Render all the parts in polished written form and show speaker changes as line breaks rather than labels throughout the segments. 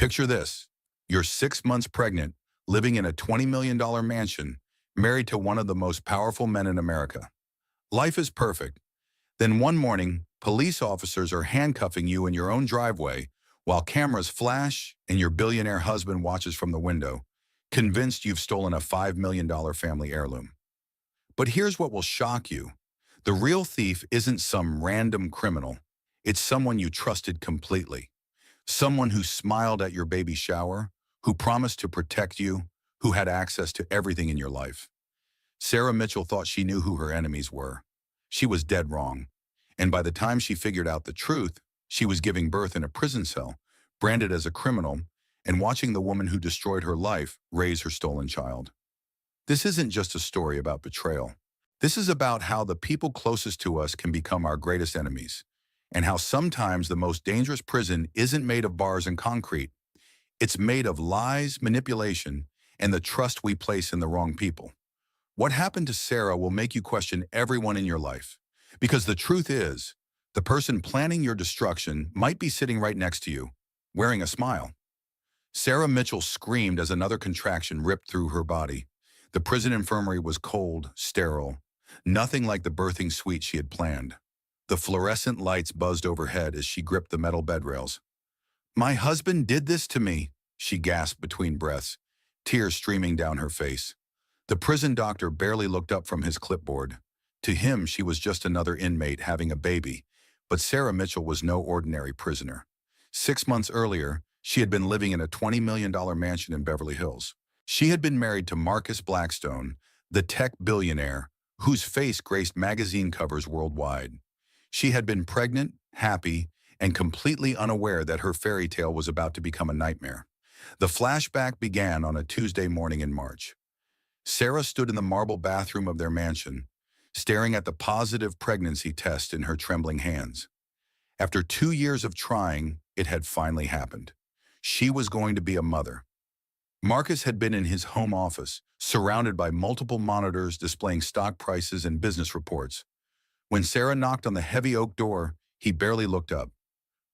Picture this. You're 6 months pregnant, living in a $20 million mansion, married to one of the most powerful men in America. Life is perfect. Then one morning, police officers are handcuffing you in your own driveway while cameras flash and your billionaire husband watches from the window, convinced you've stolen a $5 million family heirloom. But here's what will shock you. The real thief isn't some random criminal. It's someone you trusted completely. Someone who smiled at your baby shower, who promised to protect you, who had access to everything in your life. Sarah Mitchell thought she knew who her enemies were. She was dead wrong. And by the time she figured out the truth, she was giving birth in a prison cell, branded as a criminal, and watching the woman who destroyed her life raise her stolen child. This isn't just a story about betrayal. This is about how the people closest to us can become our greatest enemies, and how sometimes the most dangerous prison isn't made of bars and concrete. It's made of lies, manipulation, and the trust we place in the wrong people. What happened to Sarah will make you question everyone in your life. Because the truth is, the person planning your destruction might be sitting right next to you, wearing a smile. Sarah Mitchell screamed as another contraction ripped through her body. The prison infirmary was cold, sterile, nothing like the birthing suite she had planned. The fluorescent lights buzzed overhead as she gripped the metal bed rails. "My husband did this to me," she gasped between breaths, tears streaming down her face. The prison doctor barely looked up from his clipboard. To him, she was just another inmate having a baby, but Sarah Mitchell was no ordinary prisoner. 6 months earlier, she had been living in a $20 million mansion in Beverly Hills. She had been married to Marcus Blackstone, the tech billionaire, whose face graced magazine covers worldwide. She had been pregnant, happy, and completely unaware that her fairy tale was about to become a nightmare. The flashback began on a Tuesday morning in March. Sarah stood in the marble bathroom of their mansion, staring at the positive pregnancy test in her trembling hands. After 2 years of trying, it had finally happened. She was going to be a mother. Marcus had been in his home office, surrounded by multiple monitors displaying stock prices and business reports. When Sarah knocked on the heavy oak door, he barely looked up.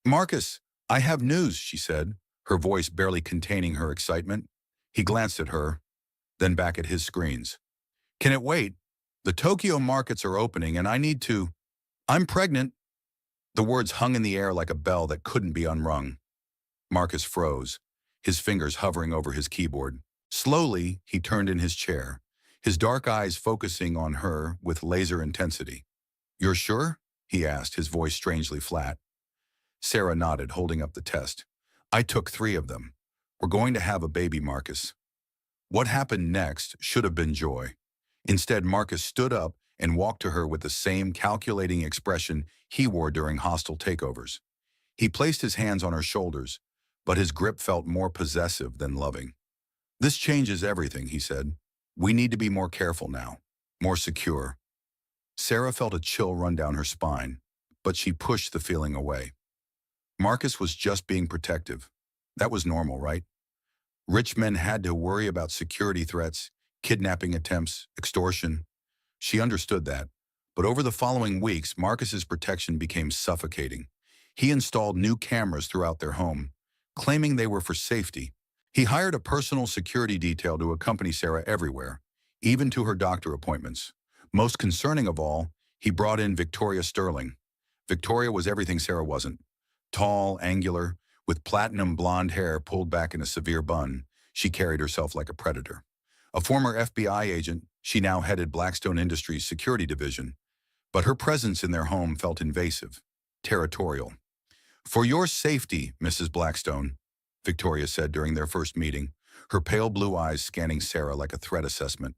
"Marcus, I have news," she said, her voice barely containing her excitement. He glanced at her, then back at his screens. "Can it wait? The Tokyo markets are opening and I need to... I'm pregnant." The words hung in the air like a bell that couldn't be unrung. Marcus froze, his fingers hovering over his keyboard. Slowly, he turned in his chair, his dark eyes focusing on her with laser intensity. "You're sure?" he asked, his voice strangely flat. Sarah nodded, holding up the test. "I took 3 of them. We're going to have a baby, Marcus." What happened next should have been joy. Instead, Marcus stood up and walked to her with the same calculating expression he wore during hostile takeovers. He placed his hands on her shoulders, but his grip felt more possessive than loving. "This changes everything," he said. "We need to be more careful now, more secure." Sarah felt a chill run down her spine, but she pushed the feeling away. Marcus was just being protective. That was normal, right? Rich men had to worry about security threats, kidnapping attempts, extortion. She understood that. But over the following weeks, Marcus's protection became suffocating. He installed new cameras throughout their home, claiming they were for safety. He hired a personal security detail to accompany Sarah everywhere, even to her doctor appointments. Most concerning of all, he brought in Victoria Sterling. Victoria was everything Sarah wasn't. Tall, angular, with platinum blonde hair pulled back in a severe bun, she carried herself like a predator. A former FBI agent, she now headed Blackstone Industries' security division. But her presence in their home felt invasive, territorial. "For your safety, Mrs. Blackstone," Victoria said during their first meeting, her pale blue eyes scanning Sarah like a threat assessment.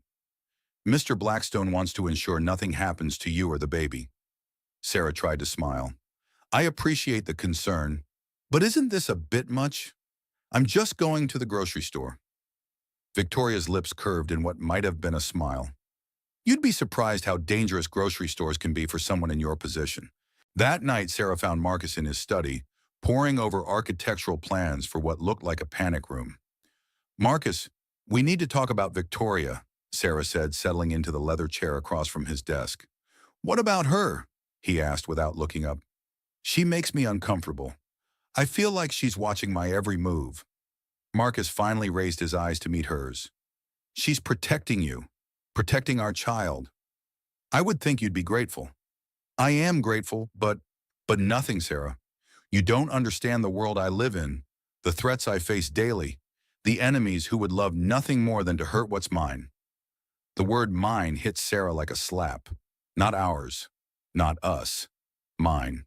"Mr. Blackstone wants to ensure nothing happens to you or the baby." Sarah tried to smile. "I appreciate the concern, but isn't this a bit much? I'm just going to the grocery store." Victoria's lips curved in what might have been a smile. "You'd be surprised how dangerous grocery stores can be for someone in your position." That night, Sarah found Marcus in his study, poring over architectural plans for what looked like a panic room. "Marcus, we need to talk about Victoria," Sarah said, settling into the leather chair across from his desk. "What about her?" he asked without looking up. "She makes me uncomfortable. I feel like she's watching my every move." Marcus finally raised his eyes to meet hers. She's protecting you, protecting our child. I would think you'd be grateful. I am grateful, but nothing, Sarah. You don't understand the world I live in, the threats I face daily, the enemies who would love nothing more than to hurt what's mine. The word mine hit Sarah like a slap. Not ours. Not us. Mine.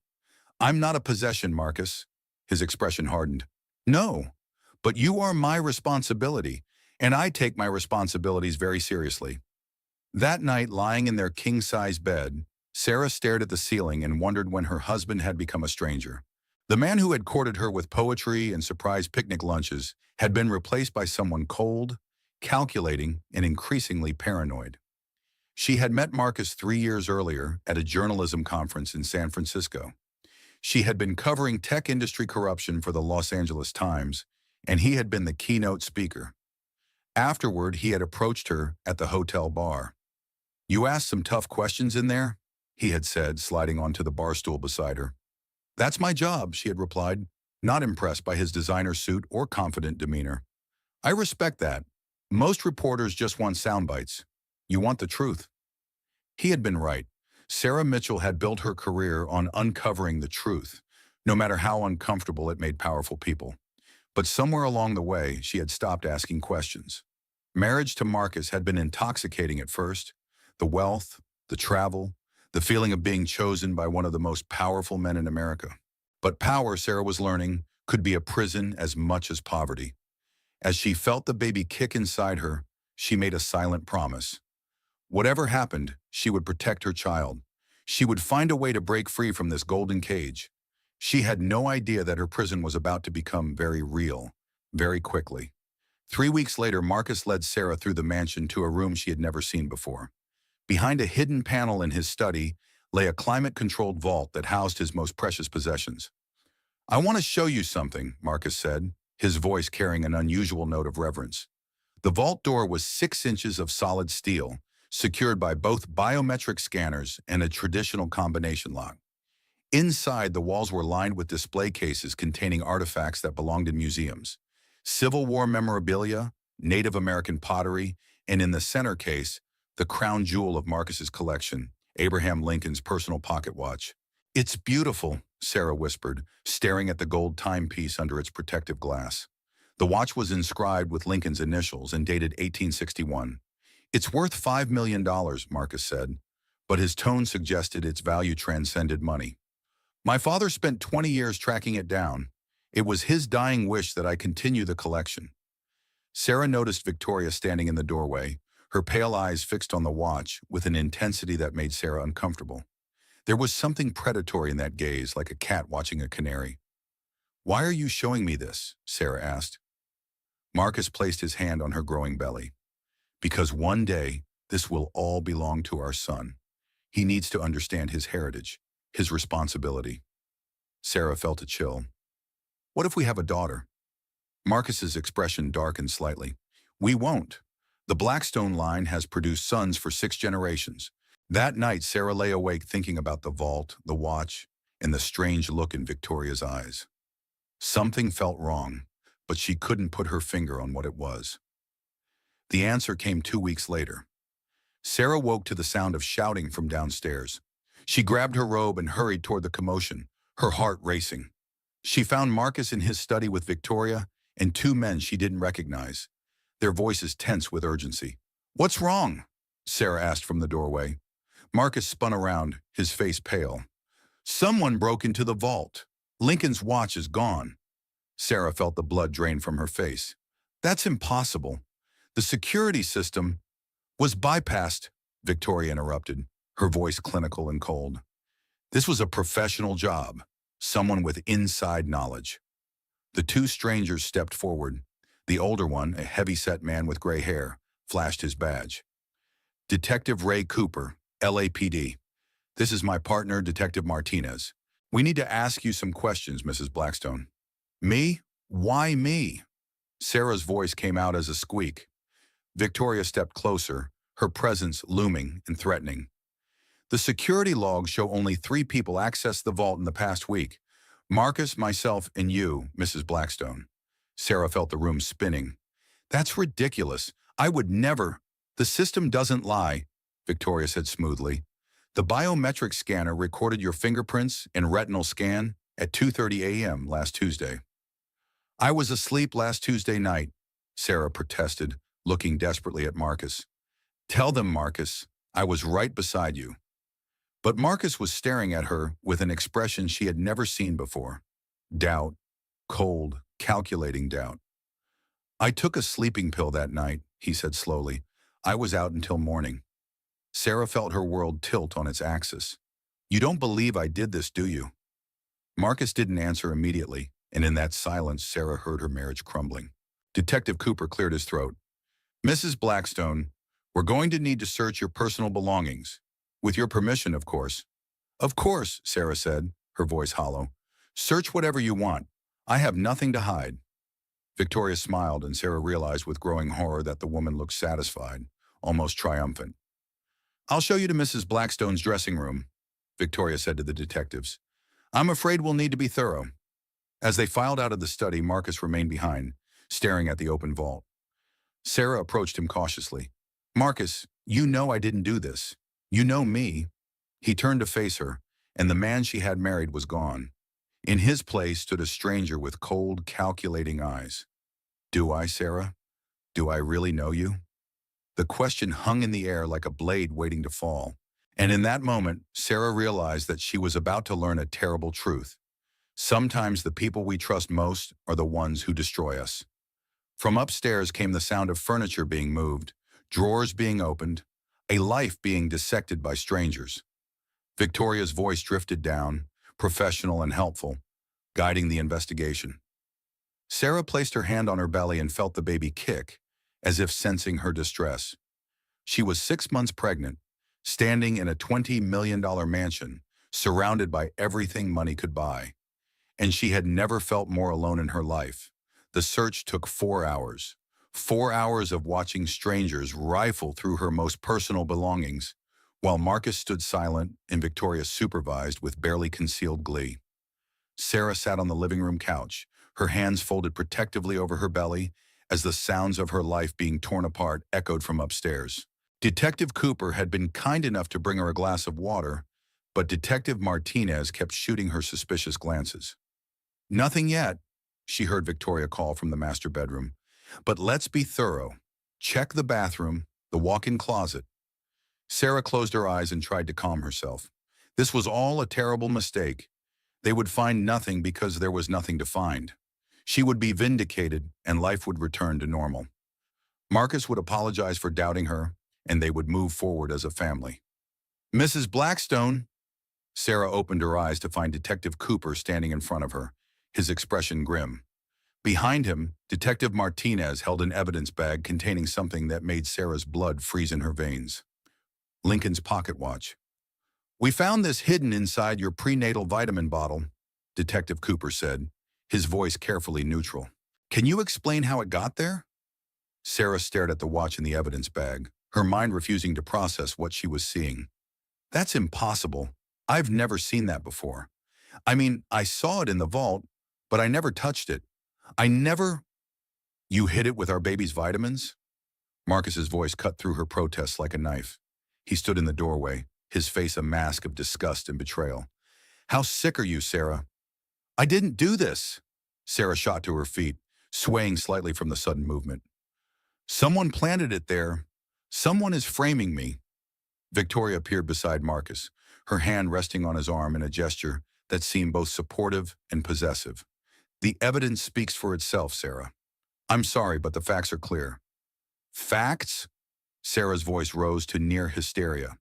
I'm not a possession, Marcus. His expression hardened. No, but you are my responsibility, and I take my responsibilities very seriously. That night, lying in their king-size bed, Sarah stared at the ceiling and wondered when her husband had become a stranger. The man who had courted her with poetry and surprise picnic lunches had been replaced by someone cold, calculating, and increasingly paranoid. She had met Marcus 3 years earlier at a journalism conference in San Francisco. She had been covering tech industry corruption for the Los Angeles Times, and he had been the keynote speaker. Afterward, he had approached her at the hotel bar. "You asked some tough questions in there?" he had said, sliding onto the bar stool beside her. "That's my job," she had replied, not impressed by his designer suit or confident demeanor. "I respect that. Most reporters just want sound bites. You want the truth." He had been right. Sarah Mitchell had built her career on uncovering the truth, no matter how uncomfortable it made powerful people. But somewhere along the way, she had stopped asking questions. Marriage to Marcus had been intoxicating at first. The wealth, the travel, the feeling of being chosen by one of the most powerful men in America. But power, Sarah was learning, could be a prison as much as poverty. As she felt the baby kick inside her, she made a silent promise. Whatever happened, she would protect her child. She would find a way to break free from this golden cage. She had no idea that her prison was about to become very real, very quickly. 3 weeks later, Marcus led Sarah through the mansion to a room she had never seen before. Behind a hidden panel in his study lay a climate-controlled vault that housed his most precious possessions. "I want to show you something," Marcus said, his voice carrying an unusual note of reverence. The vault door was 6 inches of solid steel, secured by both biometric scanners and a traditional combination lock. Inside, the walls were lined with display cases containing artifacts that belonged in museums. Civil War memorabilia, Native American pottery, and in the center case, the crown jewel of Marcus's collection, Abraham Lincoln's personal pocket watch. "It's beautiful," Sarah whispered, staring at the gold timepiece under its protective glass. The watch was inscribed with Lincoln's initials and dated 1861. "It's worth $5 million, Marcus said, but his tone suggested its value transcended money. "My father spent 20 years tracking it down. It was his dying wish that I continue the collection." Sarah noticed Victoria standing in the doorway, her pale eyes fixed on the watch with an intensity that made Sarah uncomfortable. There was something predatory in that gaze, like a cat watching a canary. "Why are you showing me this?" Sarah asked. Marcus placed his hand on her growing belly. "Because one day, this will all belong to our son. He needs to understand his heritage, his responsibility." Sarah felt a chill. "What if we have a daughter?" Marcus's expression darkened slightly. "We won't. The Blackstone line has produced sons for 6 generations. That night, Sarah lay awake thinking about the vault, the watch, and the strange look in Victoria's eyes. Something felt wrong, but she couldn't put her finger on what it was. The answer came 2 weeks later. Sarah woke to the sound of shouting from downstairs. She grabbed her robe and hurried toward the commotion, her heart racing. She found Marcus in his study with Victoria and 2 men she didn't recognize, their voices tense with urgency. "What's wrong?" Sarah asked from the doorway. Marcus spun around, his face pale. "Someone broke into the vault. Lincoln's watch is gone." Sarah felt the blood drain from her face. "That's impossible. The security system was bypassed," Victoria interrupted, her voice clinical and cold. "This was a professional job, someone with inside knowledge." The 2 strangers stepped forward. The older one, a heavy-set man with gray hair, flashed his badge. "Detective Ray Cooper, LAPD. This is my partner, Detective Martinez. We need to ask you some questions, Mrs. Blackstone." "Me? Why me?" Sarah's voice came out as a squeak. Victoria stepped closer, her presence looming and threatening. "The security logs show only 3 people accessed the vault in the past week. Marcus, myself, and you, Mrs. Blackstone. Sarah felt the room spinning. That's ridiculous. I would never. The system doesn't lie, Victoria said smoothly. The biometric scanner recorded your fingerprints and retinal scan at 2:30 a.m. last Tuesday. I was asleep last Tuesday night, Sarah protested, looking desperately at Marcus. Tell them, Marcus, I was right beside you. But Marcus was staring at her with an expression she had never seen before. Doubt. Cold, calculating doubt. I took a sleeping pill that night, he said slowly. I was out until morning. Sarah felt her world tilt on its axis. You don't believe I did this, do you? Marcus didn't answer immediately, and in that silence, Sarah heard her marriage crumbling. Detective Cooper cleared his throat. Mrs. Blackstone, we're going to need to search your personal belongings. With your permission, of course. Of course, Sarah said, her voice hollow. Search whatever you want. I have nothing to hide. Victoria smiled, and Sarah realized with growing horror that the woman looked satisfied, almost triumphant. I'll show you to Mrs. Blackstone's dressing room, Victoria said to the detectives. I'm afraid we'll need to be thorough. As they filed out of the study, Marcus remained behind, staring at the open vault. Sarah approached him cautiously. Marcus, you know I didn't do this. You know me. He turned to face her, and the man she had married was gone. In his place stood a stranger with cold, calculating eyes. Do I, Sarah? Do I really know you? The question hung in the air like a blade waiting to fall. And in that moment, Sarah realized that she was about to learn a terrible truth. Sometimes the people we trust most are the ones who destroy us. From upstairs came the sound of furniture being moved, drawers being opened, a life being dissected by strangers. Victoria's voice drifted down, professional and helpful, guiding the investigation. Sarah placed her hand on her belly and felt the baby kick, as if sensing her distress. She was 6 months pregnant, standing in a $20 million mansion, surrounded by everything money could buy. And she had never felt more alone in her life. The search took 4 hours. 4 hours of watching strangers rifle through her most personal belongings, while Marcus stood silent and Victoria supervised with barely concealed glee. Sarah sat on the living room couch, her hands folded protectively over her belly, as the sounds of her life being torn apart echoed from upstairs. Detective Cooper had been kind enough to bring her a glass of water, but Detective Martinez kept shooting her suspicious glances. Nothing yet, she heard Victoria call from the master bedroom. But let's be thorough. Check the bathroom, the walk-in closet. Sarah closed her eyes and tried to calm herself. This was all a terrible mistake. They would find nothing because there was nothing to find. She would be vindicated and life would return to normal. Marcus would apologize for doubting her, and they would move forward as a family. Mrs. Blackstone! Sarah opened her eyes to find Detective Cooper standing in front of her, his expression grim. Behind him, Detective Martinez held an evidence bag containing something that made Sarah's blood freeze in her veins. Lincoln's pocket watch. We found this hidden inside your prenatal vitamin bottle, Detective Cooper said, his voice carefully neutral. Can you explain how it got there? Sarah stared at the watch in the evidence bag, her mind refusing to process what she was seeing. That's impossible. I've never seen that before. I mean, I saw it in the vault, but I never touched it. You hid it with our baby's vitamins? Marcus's voice cut through her protests like a knife. He stood in the doorway, his face a mask of disgust and betrayal. How sick are you, Sarah? I didn't do this. Sarah shot to her feet, swaying slightly from the sudden movement. Someone planted it there. Someone is framing me. Victoria appeared beside Marcus, her hand resting on his arm in a gesture that seemed both supportive and possessive. The evidence speaks for itself, Sarah. I'm sorry, but the facts are clear. Facts? Sarah's voice rose to near hysteria.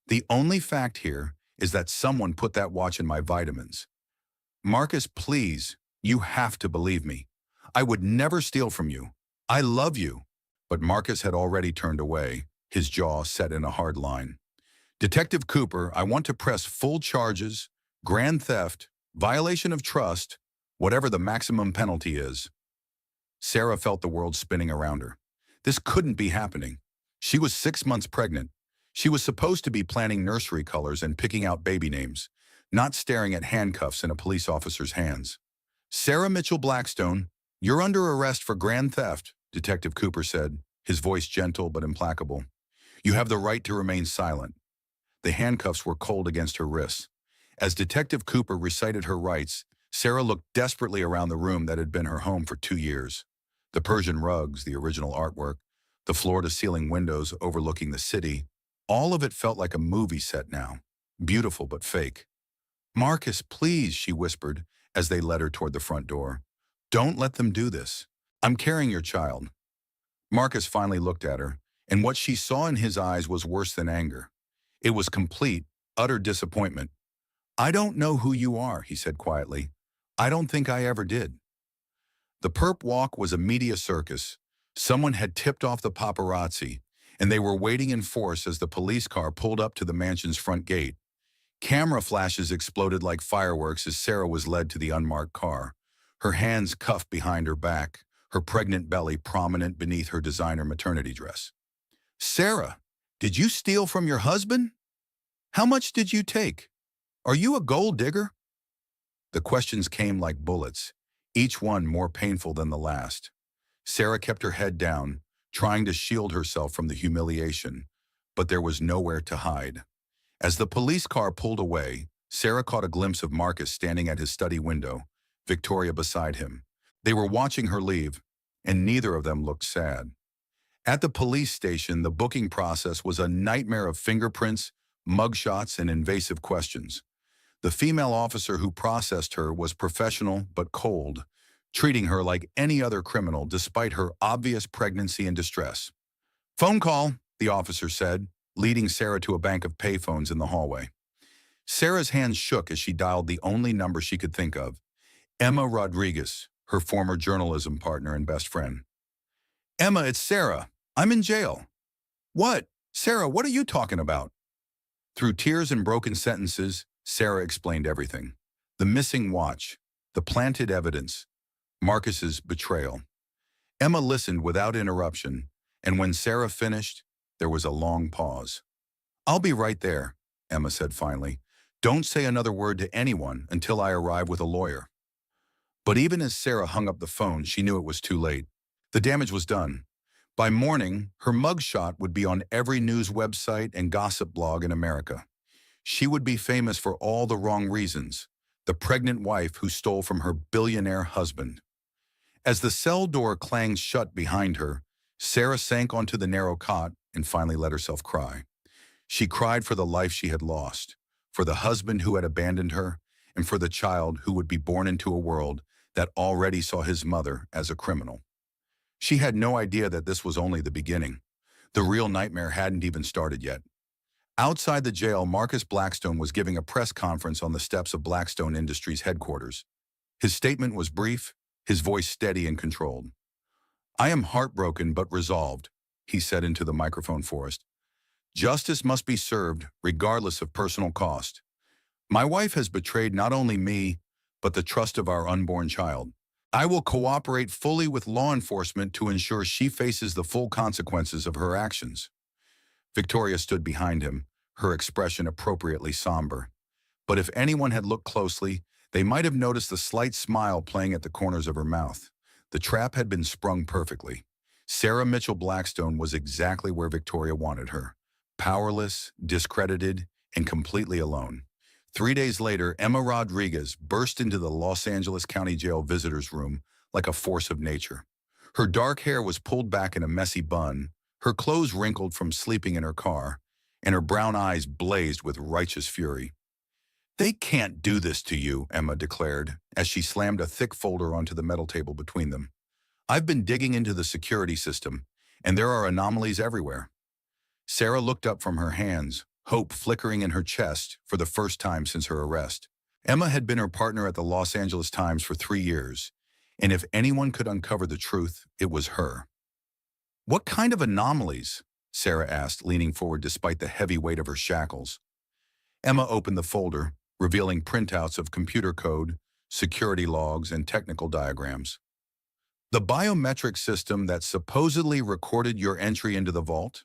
The only fact here is that someone put that watch in my vitamins. Marcus, please, you have to believe me. I would never steal from you. I love you. But Marcus had already turned away, his jaw set in a hard line. Detective Cooper, I want to press full charges, grand theft, violation of trust, whatever the maximum penalty is. Sarah felt the world spinning around her. This couldn't be happening. She was 6 months pregnant. She was supposed to be planning nursery colors and picking out baby names, not staring at handcuffs in a police officer's hands. Sarah Mitchell Blackstone, You're under arrest for grand theft, Detective Cooper said, his voice gentle but implacable. You have the right to remain silent. The handcuffs were cold against her wrists. As Detective Cooper recited her rights, Sarah looked desperately around the room that had been her home for 2 years. The Persian rugs, the original artwork, the floor-to-ceiling windows overlooking the city, all of it felt like a movie set now, beautiful but fake. Marcus, please, she whispered as they led her toward the front door. Don't let them do this. I'm carrying your child. Marcus finally looked at her, and what she saw in his eyes was worse than anger. It was complete, utter disappointment. I don't know who you are, he said quietly. I don't think I ever did. The perp walk was a media circus. Someone had tipped off the paparazzi, and they were waiting in force as the police car pulled up to the mansion's front gate. Camera flashes exploded like fireworks as Sarah was led to the unmarked car, her hands cuffed behind her back, her pregnant belly prominent beneath her designer maternity dress. Sarah, did you steal from your husband? How much did you take? Are you a gold digger? The questions came like bullets, each one more painful than the last. Sarah kept her head down, trying to shield herself from the humiliation, but there was nowhere to hide. As the police car pulled away, Sarah caught a glimpse of Marcus standing at his study window, Victoria beside him. They were watching her leave, and neither of them looked sad. At the police station, the booking process was a nightmare of fingerprints, mugshots, and invasive questions. The female officer who processed her was professional but cold, treating her like any other criminal despite her obvious pregnancy and distress. Phone call, the officer said, leading Sarah to a bank of payphones in the hallway. Sarah's hands shook as she dialed the only number she could think of. Emma Rodriguez, her former journalism partner and best friend. Emma, it's Sarah. I'm in jail. What? Sarah, what are you talking about? Through tears and broken sentences, Sarah explained everything. The missing watch, the planted evidence, Marcus's betrayal. Emma listened without interruption, and when Sarah finished, there was a long pause. I'll be right there, Emma said finally. Don't say another word to anyone until I arrive with a lawyer. But even as Sarah hung up the phone, she knew it was too late. The damage was done. By morning, her mugshot would be on every news website and gossip blog in America. She would be famous for all the wrong reasons, the pregnant wife who stole from her billionaire husband. As the cell door clanged shut behind her, Sarah sank onto the narrow cot and finally let herself cry. She cried for the life she had lost, for the husband who had abandoned her, and for the child who would be born into a world that already saw his mother as a criminal. She had no idea that this was only the beginning. The real nightmare hadn't even started yet. Outside the jail, Marcus Blackstone was giving a press conference on the steps of Blackstone Industries headquarters. His statement was brief, his voice steady and controlled. I am heartbroken but resolved, he said into the microphone forest. Justice must be served, regardless of personal cost. My wife has betrayed not only me, but the trust of our unborn child. I will cooperate fully with law enforcement to ensure she faces the full consequences of her actions. Victoria stood behind him, her expression appropriately somber. But if anyone had looked closely, they might have noticed the slight smile playing at the corners of her mouth. The trap had been sprung perfectly. Sarah Mitchell Blackstone was exactly where Victoria wanted her. Powerless, discredited, and completely alone. 3 days later, Emma Rodriguez burst into the Los Angeles County Jail visitors room like a force of nature. Her dark hair was pulled back in a messy bun, her clothes wrinkled from sleeping in her car, and her brown eyes blazed with righteous fury. They can't do this to you, Emma declared, as she slammed a thick folder onto the metal table between them. I've been digging into the security system, and there are anomalies everywhere. Sarah looked up from her hands, hope flickering in her chest for the first time since her arrest. Emma had been her partner at the Los Angeles Times for 3 years, and if anyone could uncover the truth, it was her. What kind of anomalies? Sarah asked, leaning forward despite the heavy weight of her shackles. Emma opened the folder, revealing printouts of computer code, security logs, and technical diagrams. The biometric system that supposedly recorded your entry into the vault?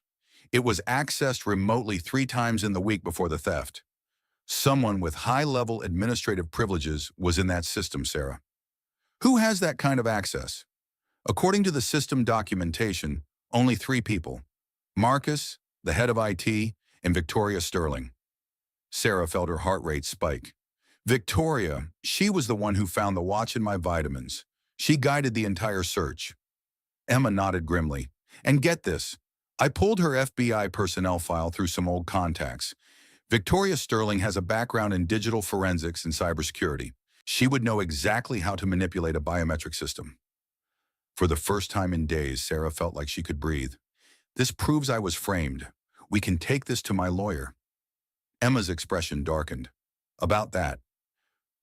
It was accessed remotely 3 times in the week before the theft. Someone with high-level administrative privileges was in that system, Sarah. Who has that kind of access? According to the system documentation, only 3 people: Marcus, the head of IT, and Victoria Sterling. Sarah felt her heart rate spike. Victoria, she was the one who found the watch in my vitamins. She guided the entire search. Emma nodded grimly. And get this, I pulled her FBI personnel file through some old contacts. Victoria Sterling has a background in digital forensics and cybersecurity. She would know exactly how to manipulate a biometric system. For the first time in days, Sarah felt like she could breathe. This proves I was framed. We can take this to my lawyer. Emma's expression darkened. About that,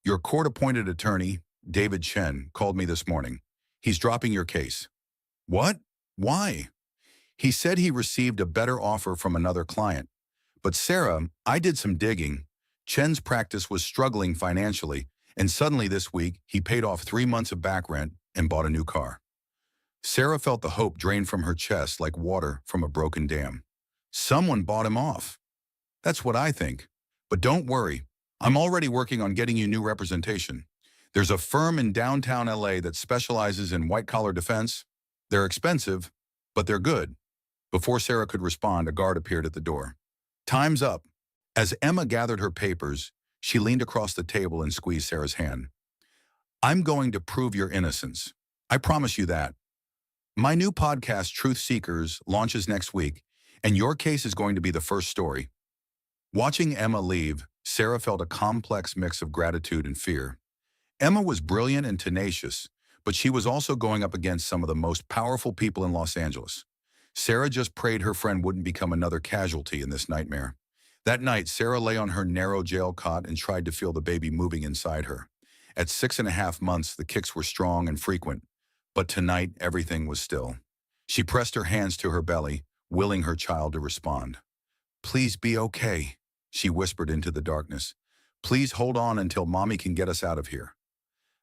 your court-appointed attorney, David Chen, called me this morning. He's dropping your case. What? Why? He said he received a better offer from another client. But Sarah, I did some digging. Chen's practice was struggling financially, and suddenly this week, he paid off 3 months of back rent and bought a new car. Sarah felt the hope drain from her chest like water from a broken dam. Someone bought him off. That's what I think. But don't worry, I'm already working on getting you new representation. There's a firm in downtown LA that specializes in white-collar defense. They're expensive, but they're good. Before Sarah could respond, a guard appeared at the door. Time's up. As Emma gathered her papers, she leaned across the table and squeezed Sarah's hand. I'm going to prove your innocence. I promise you that. My new podcast, Truth Seekers, launches next week, and your case is going to be the first story. Watching Emma leave, Sarah felt a complex mix of gratitude and fear. Emma was brilliant and tenacious, but she was also going up against some of the most powerful people in Los Angeles. Sarah just prayed her friend wouldn't become another casualty in this nightmare. That night, Sarah lay on her narrow jail cot and tried to feel the baby moving inside her. At 6.5 months, the kicks were strong and frequent, but tonight, everything was still. She pressed her hands to her belly, willing her child to respond. Please be okay, she whispered into the darkness. Please hold on until Mommy can get us out of here.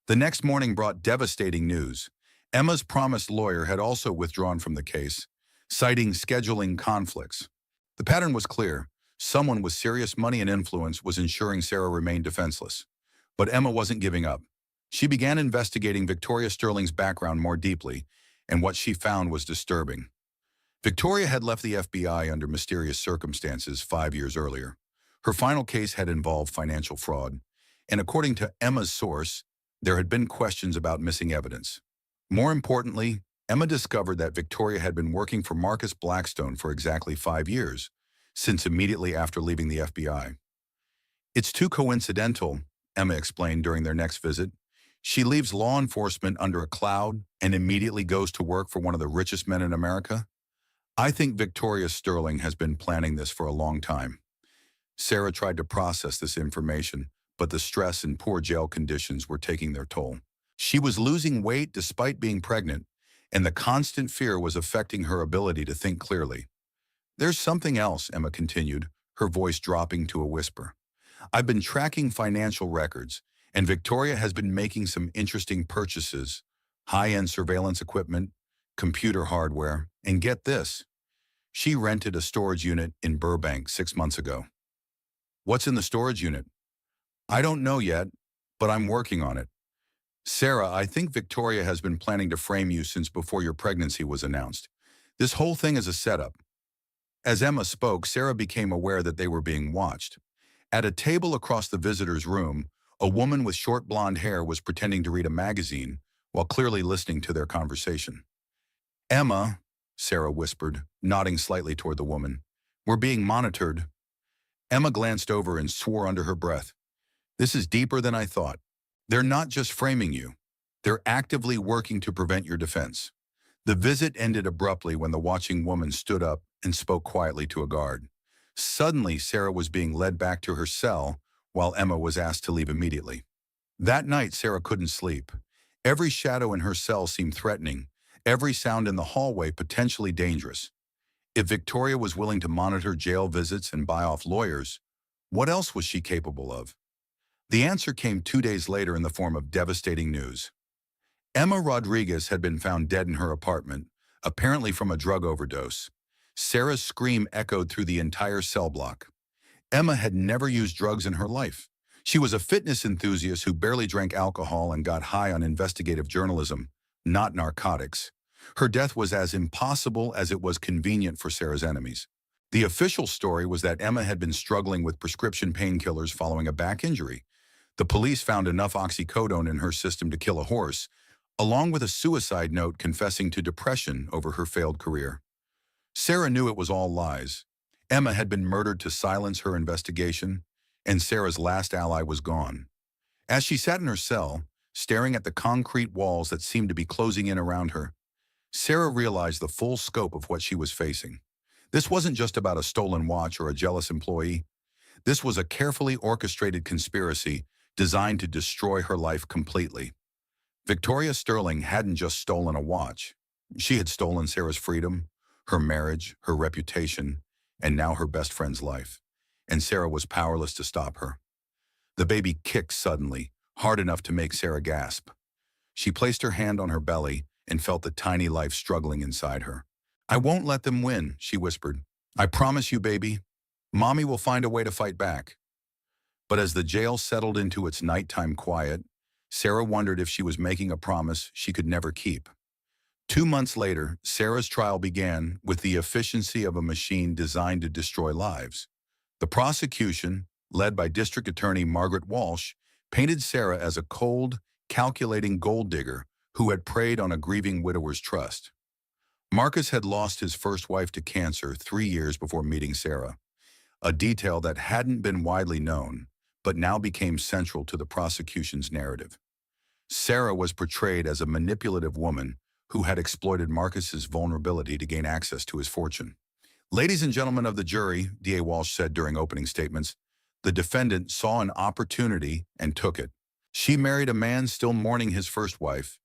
The next morning brought devastating news. Emma's promised lawyer had also withdrawn from the case, citing scheduling conflicts. The pattern was clear. Someone with serious money and influence was ensuring Sarah remained defenseless. But Emma wasn't giving up. She began investigating Victoria Sterling's background more deeply, and what she found was disturbing. Victoria had left the FBI under mysterious circumstances 5 years earlier. Her final case had involved financial fraud, and according to Emma's source, there had been questions about missing evidence. More importantly, Emma discovered that Victoria had been working for Marcus Blackstone for exactly 5 years, since immediately after leaving the FBI. It's too coincidental, Emma explained during their next visit. She leaves law enforcement under a cloud and immediately goes to work for one of the richest men in America. I think Victoria Sterling has been planning this for a long time. Sarah tried to process this information, but the stress and poor jail conditions were taking their toll. She was losing weight despite being pregnant, and the constant fear was affecting her ability to think clearly. There's something else, Emma continued, her voice dropping to a whisper. I've been tracking financial records, and Victoria has been making some interesting purchases: high-end surveillance equipment, computer hardware, and get this, she rented a storage unit in Burbank 6 months ago. What's in the storage unit? I don't know yet, but I'm working on it. Sarah, I think Victoria has been planning to frame you since before your pregnancy was announced. This whole thing is a setup. As Emma spoke, Sarah became aware that they were being watched. At a table across the visitor's room, a woman with short blonde hair was pretending to read a magazine while clearly listening to their conversation. Emma, Sarah whispered, nodding slightly toward the woman, we're being monitored. Emma glanced over and swore under her breath. This is deeper than I thought. They're not just framing you. They're actively working to prevent your defense. The visit ended abruptly when the watching woman stood up and spoke quietly to a guard. Suddenly, Sarah was being led back to her cell while Emma was asked to leave immediately. That night, Sarah couldn't sleep. Every shadow in her cell seemed threatening, every sound in the hallway potentially dangerous. If Victoria was willing to monitor jail visits and buy off lawyers, what else was she capable of? The answer came 2 days later in the form of devastating news. Emma Rodriguez had been found dead in her apartment, apparently from a drug overdose. Sarah's scream echoed through the entire cell block. Emma had never used drugs in her life, She was a fitness enthusiast who barely drank alcohol and got high on investigative journalism, not narcotics. Her death was as impossible as it was convenient for Sarah's enemies. The official story was that Emma had been struggling with prescription painkillers following a back injury. The police found enough oxycodone in her system to kill a horse, along with a suicide note confessing to depression over her failed career. Sarah knew it was all lies. Emma had been murdered to silence her investigation, and Sarah's last ally was gone. As she sat in her cell, staring at the concrete walls that seemed to be closing in around her, Sarah realized the full scope of what she was facing. This wasn't just about a stolen watch or a jealous employee. This was a carefully orchestrated conspiracy designed to destroy her life completely. Victoria Sterling hadn't just stolen a watch. She had stolen Sarah's freedom, her marriage, her reputation, and now her best friend's life. And Sarah was powerless to stop her. The baby kicked suddenly, hard enough to make Sarah gasp. She placed her hand on her belly and felt the tiny life struggling inside her. "I won't let them win," she whispered. "I promise you, baby. Mommy will find a way to fight back." But as the jail settled into its nighttime quiet, Sarah wondered if she was making a promise she could never keep. 2 months later, Sarah's trial began with the efficiency of a machine designed to destroy lives. The prosecution, led by District Attorney Margaret Walsh, painted Sarah as a cold, calculating gold digger who had preyed on a grieving widower's trust. Marcus had lost his first wife to cancer 3 years before meeting Sarah, a detail that hadn't been widely known, but now became central to the prosecution's narrative. Sarah was portrayed as a manipulative woman who had exploited Marcus's vulnerability to gain access to his fortune. "Ladies and gentlemen of the jury," DA Walsh said during opening statements, "the defendant saw an opportunity and took it. She married a man still mourning his first wife,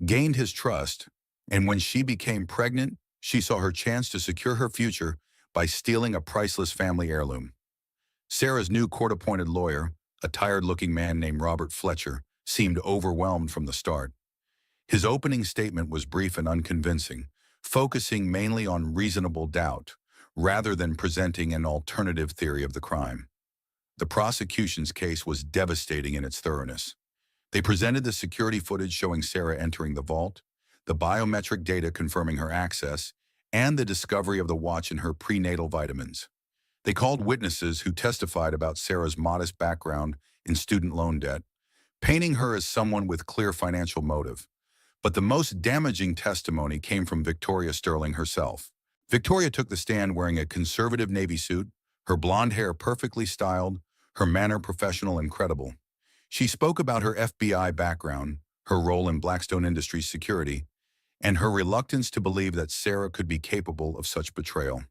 gained his trust, and when she became pregnant, she saw her chance to secure her future by stealing a priceless family heirloom." Sarah's new court-appointed lawyer, a tired-looking man named Robert Fletcher, seemed overwhelmed from the start. His opening statement was brief and unconvincing, focusing mainly on reasonable doubt, rather than presenting an alternative theory of the crime. The prosecution's case was devastating in its thoroughness. They presented the security footage showing Sarah entering the vault, the biometric data confirming her access, and the discovery of the watch in her prenatal vitamins. They called witnesses who testified about Sarah's modest background in student loan debt, painting her as someone with clear financial motive. But the most damaging testimony came from Victoria Sterling herself. Victoria took the stand wearing a conservative navy suit, her blonde hair perfectly styled, her manner professional and credible. She spoke about her FBI background, her role in Blackstone Industries security, and her reluctance to believe that Sarah could be capable of such betrayal.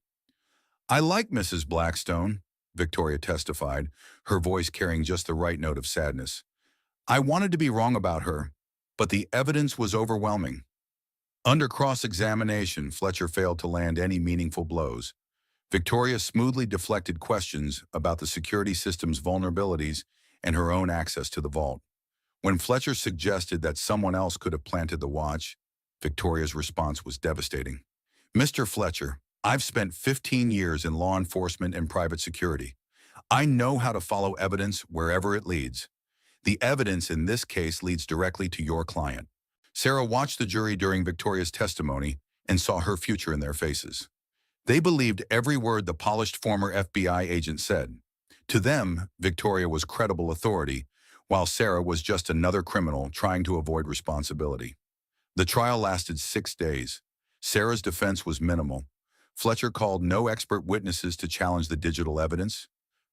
"I like Mrs. Blackstone," Victoria testified, her voice carrying just the right note of sadness. "I wanted to be wrong about her, but the evidence was overwhelming." Under cross-examination, Fletcher failed to land any meaningful blows. Victoria smoothly deflected questions about the security system's vulnerabilities and her own access to the vault. When Fletcher suggested that someone else could have planted the watch, Victoria's response was devastating. "Mr. Fletcher, I've spent 15 years in law enforcement and private security. I know how to follow evidence wherever it leads. The evidence in this case leads directly to your client." Sarah watched the jury during Victoria's testimony and saw her future in their faces. They believed every word the polished former FBI agent said. To them, Victoria was credible authority, while Sarah was just another criminal trying to avoid responsibility. The trial lasted 6 days. Sarah's defense was minimal. Fletcher called no expert witnesses to challenge the digital evidence,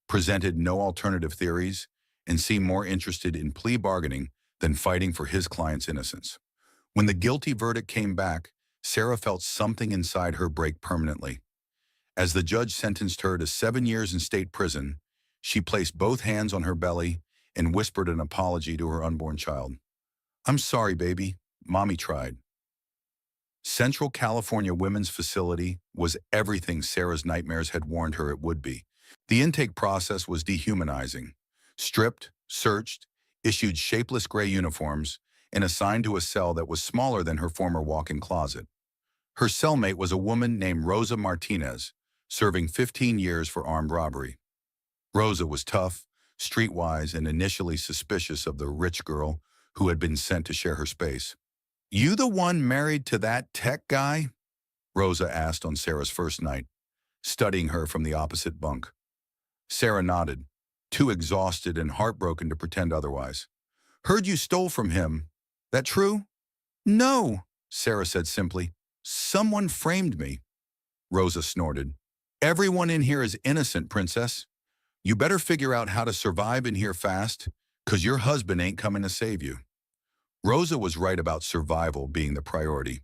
presented no alternative theories, and seemed more interested in plea bargaining than fighting for his client's innocence. When the guilty verdict came back, Sarah felt something inside her break permanently. As the judge sentenced her to 7 years in state prison, she placed both hands on her belly and whispered an apology to her unborn child. "I'm sorry, baby. Mommy tried." Central California Women's Facility was everything Sarah's nightmares had warned her it would be. The intake process was dehumanizing. Stripped, searched, issued shapeless gray uniforms, and assigned to a cell that was smaller than her former walk-in closet. Her cellmate was a woman named Rosa Martinez, serving 15 years for armed robbery. Rosa was tough, streetwise and initially suspicious of the rich girl who had been sent to share her space. "You the one married to that tech guy?" Rosa asked on Sarah's first night, studying her from the opposite bunk. Sarah nodded, too exhausted and heartbroken to pretend otherwise. "Heard you stole from him. That true?" "No," Sarah said simply. "Someone framed me." Rosa snorted. "Everyone in here is innocent, princess. You better figure out how to survive in here fast, 'cause your husband ain't coming to save you." Rosa was right about survival being the priority.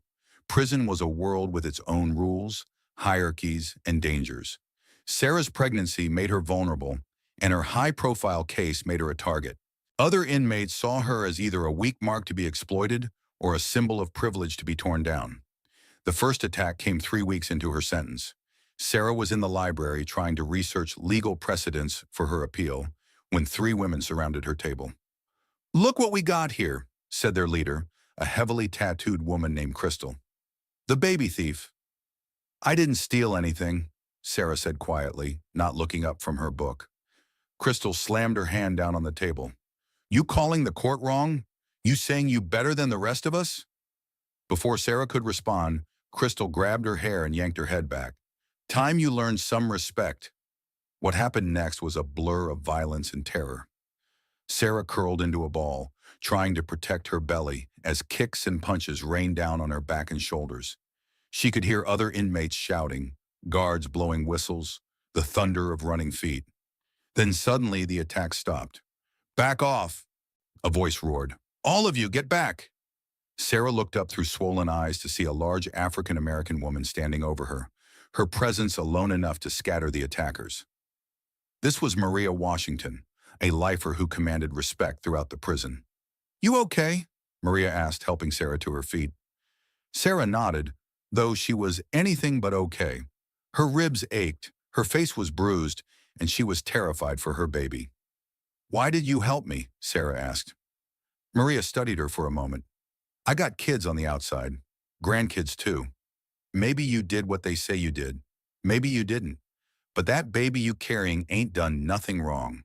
Prison was a world with its own rules, hierarchies, and dangers. Sarah's pregnancy made her vulnerable, and her high-profile case made her a target. Other inmates saw her as either a weak mark to be exploited or a symbol of privilege to be torn down. The first attack came 3 weeks into her sentence. Sarah was in the library trying to research legal precedents for her appeal when 3 women surrounded her table. "Look what we got here," said their leader, a heavily tattooed woman named Crystal. "The baby thief." "I didn't steal anything," Sarah said quietly, not looking up from her book. Crystal slammed her hand down on the table. "You calling the court wrong? You saying you better than the rest of us?" Before Sarah could respond, Crystal grabbed her hair and yanked her head back. "Time you learned some respect." What happened next was a blur of violence and terror. Sarah curled into a ball, trying to protect her belly as kicks and punches rained down on her back and shoulders. She could hear other inmates shouting, guards blowing whistles, the thunder of running feet. Then suddenly the attack stopped. "Back off!" a voice roared. "All of you, get back!" Sarah looked up through swollen eyes to see a large African-American woman standing over her, her presence alone enough to scatter the attackers. This was Maria Washington, a lifer who commanded respect throughout the prison. "You okay?" Maria asked, helping Sarah to her feet. Sarah nodded, though she was anything but okay. Her ribs ached, her face was bruised, and she was terrified for her baby. "Why did you help me?" Sarah asked. Maria studied her for a moment. "I got kids on the outside, grandkids too. Maybe you did what they say you did. Maybe you didn't. But that baby you carrying ain't done nothing wrong."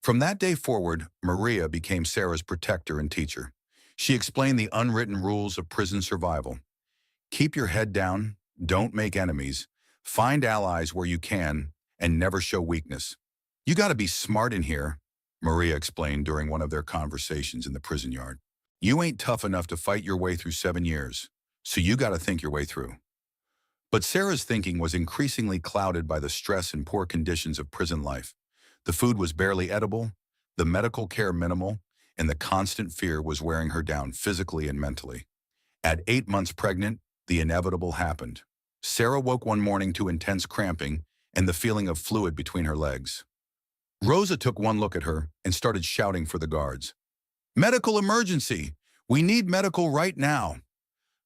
From that day forward, Maria became Sarah's protector and teacher. She explained the unwritten rules of prison survival. Keep your head down, don't make enemies, find allies where you can, and never show weakness. "You gotta be smart in here," Maria explained during one of their conversations in the prison yard. "You ain't tough enough to fight your way through 7 years, so you gotta think your way through." But Sarah's thinking was increasingly clouded by the stress and poor conditions of prison life. The food was barely edible, the medical care minimal, and the constant fear was wearing her down physically and mentally. At 8 months pregnant, the inevitable happened. Sarah woke one morning to intense cramping and the feeling of fluid between her legs. Rosa took one look at her and started shouting for the guards. "Medical emergency! We need medical right now!"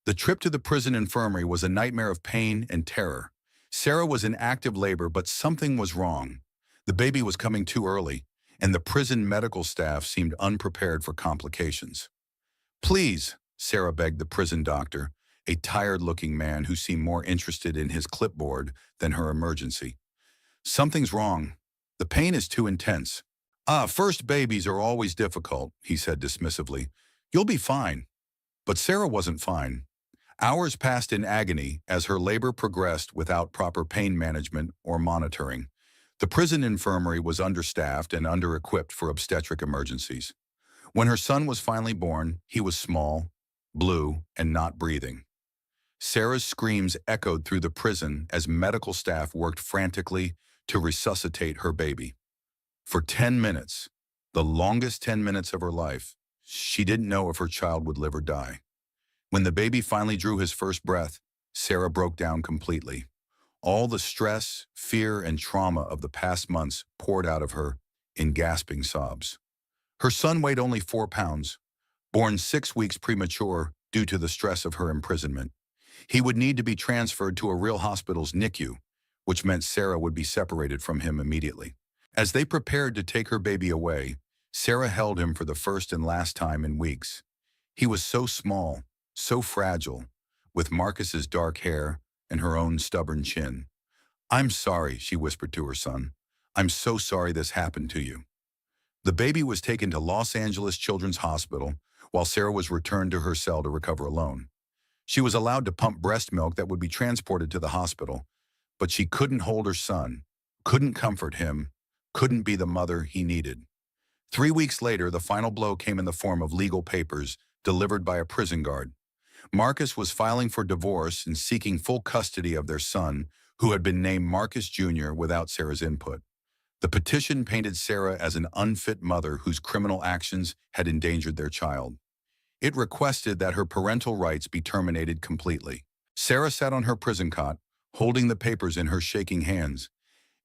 The trip to the prison infirmary was a nightmare of pain and terror. Sarah was in active labor, but something was wrong. The baby was coming too early, and the prison medical staff seemed unprepared for complications. "Please," Sarah begged the prison doctor, a tired-looking man who seemed more interested in his clipboard than her emergency. "Something's wrong. The pain is too intense." First babies are always difficult," he said dismissively. "You'll be fine." But Sarah wasn't fine. Hours passed in agony as her labor progressed without proper pain management or monitoring. The prison infirmary was understaffed and under-equipped for obstetric emergencies. When her son was finally born, he was small, blue, and not breathing. Sarah's screams echoed through the prison as medical staff worked frantically to resuscitate her baby. For 10 minutes, the longest 10 minutes of her life, she didn't know if her child would live or die. When the baby finally drew his first breath, Sarah broke down completely. All the stress, fear, and trauma of the past months poured out of her in gasping sobs. Her son weighed only 4 pounds, born 6 weeks premature due to the stress of her imprisonment. He would need to be transferred to a real hospital's NICU, which meant Sarah would be separated from him immediately. As they prepared to take her baby away, Sarah held him for the first and last time in weeks. He was so small, so fragile, with Marcus's dark hair and her own stubborn chin. "I'm sorry," she whispered to her son. "I'm so sorry this happened to you." The baby was taken to Los Angeles Children's Hospital, while Sarah was returned to her cell to recover alone. She was allowed to pump breast milk that would be transported to the hospital, but she couldn't hold her son, couldn't comfort him, couldn't be the mother he needed. 3 weeks later, the final blow came in the form of legal papers delivered by a prison guard. Marcus was filing for divorce and seeking full custody of their son, who had been named Marcus Jr. without Sarah's input. The petition painted Sarah as an unfit mother whose criminal actions had endangered their child. It requested that her parental rights be terminated completely. Sarah sat on her prison cot, holding the papers in her shaking hands,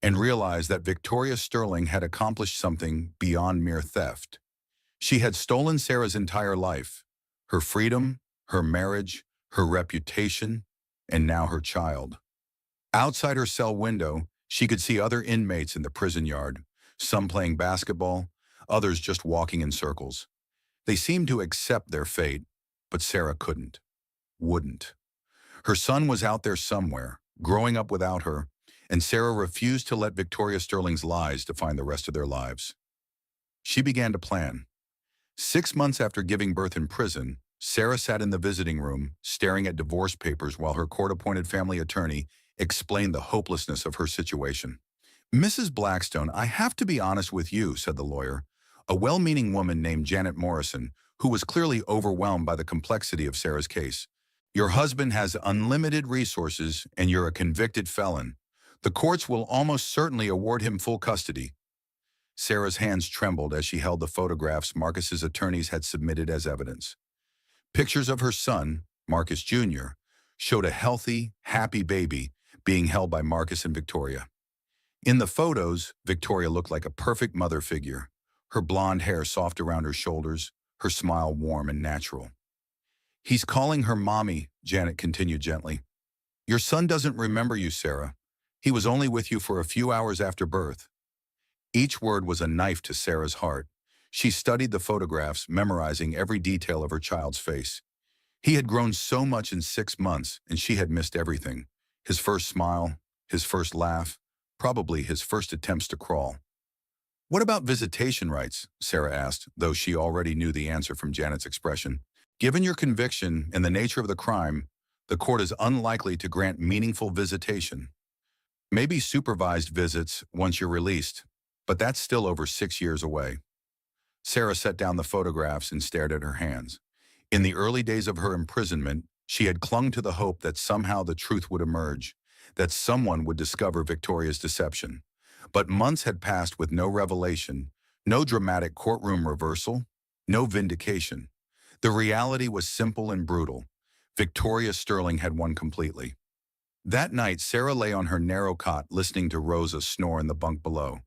and realized that Victoria Sterling had accomplished something beyond mere theft. She had stolen Sarah's entire life, her freedom, her marriage, her reputation, and now her child. Outside her cell window, she could see other inmates in the prison yard, some playing basketball, others just walking in circles. They seemed to accept their fate, but Sarah wouldn't. Her son was out there somewhere, growing up without her, and Sarah refused to let Victoria Sterling's lies define the rest of their lives. She began to plan. 6 months after giving birth in prison, Sarah sat in the visiting room, staring at divorce papers while her court-appointed family attorney explained the hopelessness of her situation. "Mrs. Blackstone, I have to be honest with you," said the lawyer, a well-meaning woman named Janet Morrison, who was clearly overwhelmed by the complexity of Sarah's case. "Your husband has unlimited resources and you're a convicted felon. The courts will almost certainly award him full custody." Sarah's hands trembled as she held the photographs Marcus's attorneys had submitted as evidence. Pictures of her son, Marcus Jr., showed a healthy, happy baby being held by Marcus and Victoria. In the photos, Victoria looked like a perfect mother figure, her blonde hair soft around her shoulders, her smile warm and natural. "He's calling her mommy," Janet continued gently. "Your son doesn't remember you, Sarah. He was only with you for a few hours after birth." Each word was a knife to Sarah's heart. She studied the photographs, memorizing every detail of her child's face. He had grown so much in 6 months, and she had missed everything. His first smile, his first laugh, probably his first attempts to crawl. "What about visitation rights?" Sarah asked, though she already knew the answer from Janet's expression. "Given your conviction and the nature of the crime, the court is unlikely to grant meaningful visitation. Maybe supervised visits once you're released, but that's still over 6 years away." Sarah set down the photographs and stared at her hands. In the early days of her imprisonment, she had clung to the hope that somehow the truth would emerge, that someone would discover Victoria's deception. But months had passed with no revelation, no dramatic courtroom reversal, no vindication. The reality was simple and brutal. Victoria Sterling had won completely. That night, Sarah lay on her narrow cot listening to Rosa snore in the bunk below.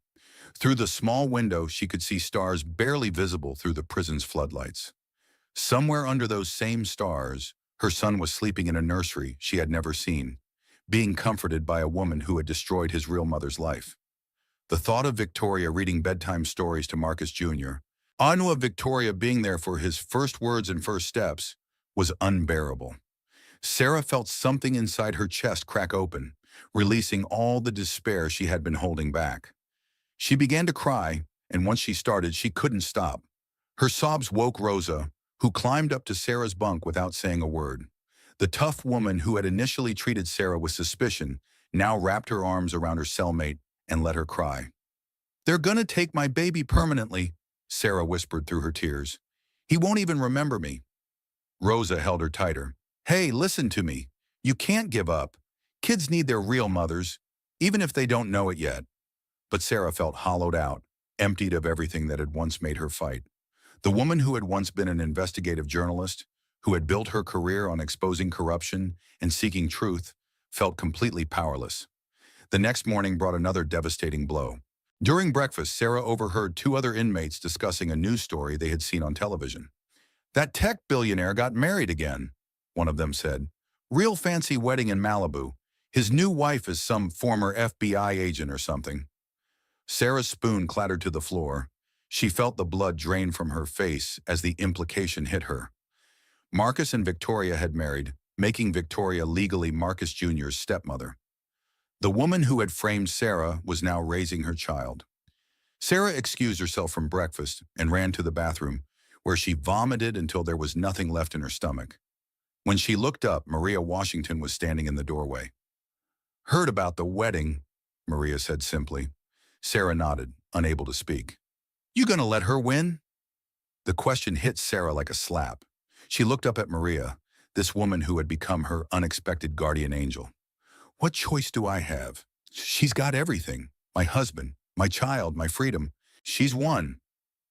Through the small window, she could see stars barely visible through the prison's floodlights. Somewhere under those same stars, her son was sleeping in a nursery she had never seen, being comforted by a woman who had destroyed his real mother's life. The thought of Victoria reading bedtime stories to Marcus Jr., Anu of Victoria being there for his first words and first steps, was unbearable. Sarah felt something inside her chest crack open, releasing all the despair she had been holding back. She began to cry, and once she started, she couldn't stop. Her sobs woke Rosa, who climbed up to Sarah's bunk without saying a word. The tough woman who had initially treated Sarah with suspicion now wrapped her arms around her cellmate and let her cry. "They're gonna take my baby permanently," Sarah whispered through her tears. "He won't even remember me." Rosa held her tighter. "Hey, listen to me. You can't give up. Kids need their real mothers, even if they don't know it yet." But Sarah felt hollowed out, emptied of everything that had once made her fight. The woman who had once been an investigative journalist, who had built her career on exposing corruption and seeking truth, felt completely powerless. The next morning brought another devastating blow. During breakfast, Sarah overheard 2 other inmates discussing a news story they had seen on television. "That tech billionaire got married again," one of them said. "Real fancy wedding in Malibu. His new wife is some former FBI agent or something." Sarah's spoon clattered to the floor. She felt the blood drain from her face as the implication hit her. Marcus and Victoria had married, making Victoria legally Marcus Jr.'s stepmother. The woman who had framed Sarah was now raising her child. Sarah excused herself from breakfast and ran to the bathroom, where she vomited until there was nothing left in her stomach. When she looked up, Maria Washington was standing in the doorway. "Heard about the wedding," Maria said simply. Sarah nodded, unable to speak. "You gonna let her win?" The question hit Sarah like a slap. She looked up at Maria, this woman who had become her unexpected guardian angel. "What choice do I have? She's got everything. My husband, my child, my freedom. She's won."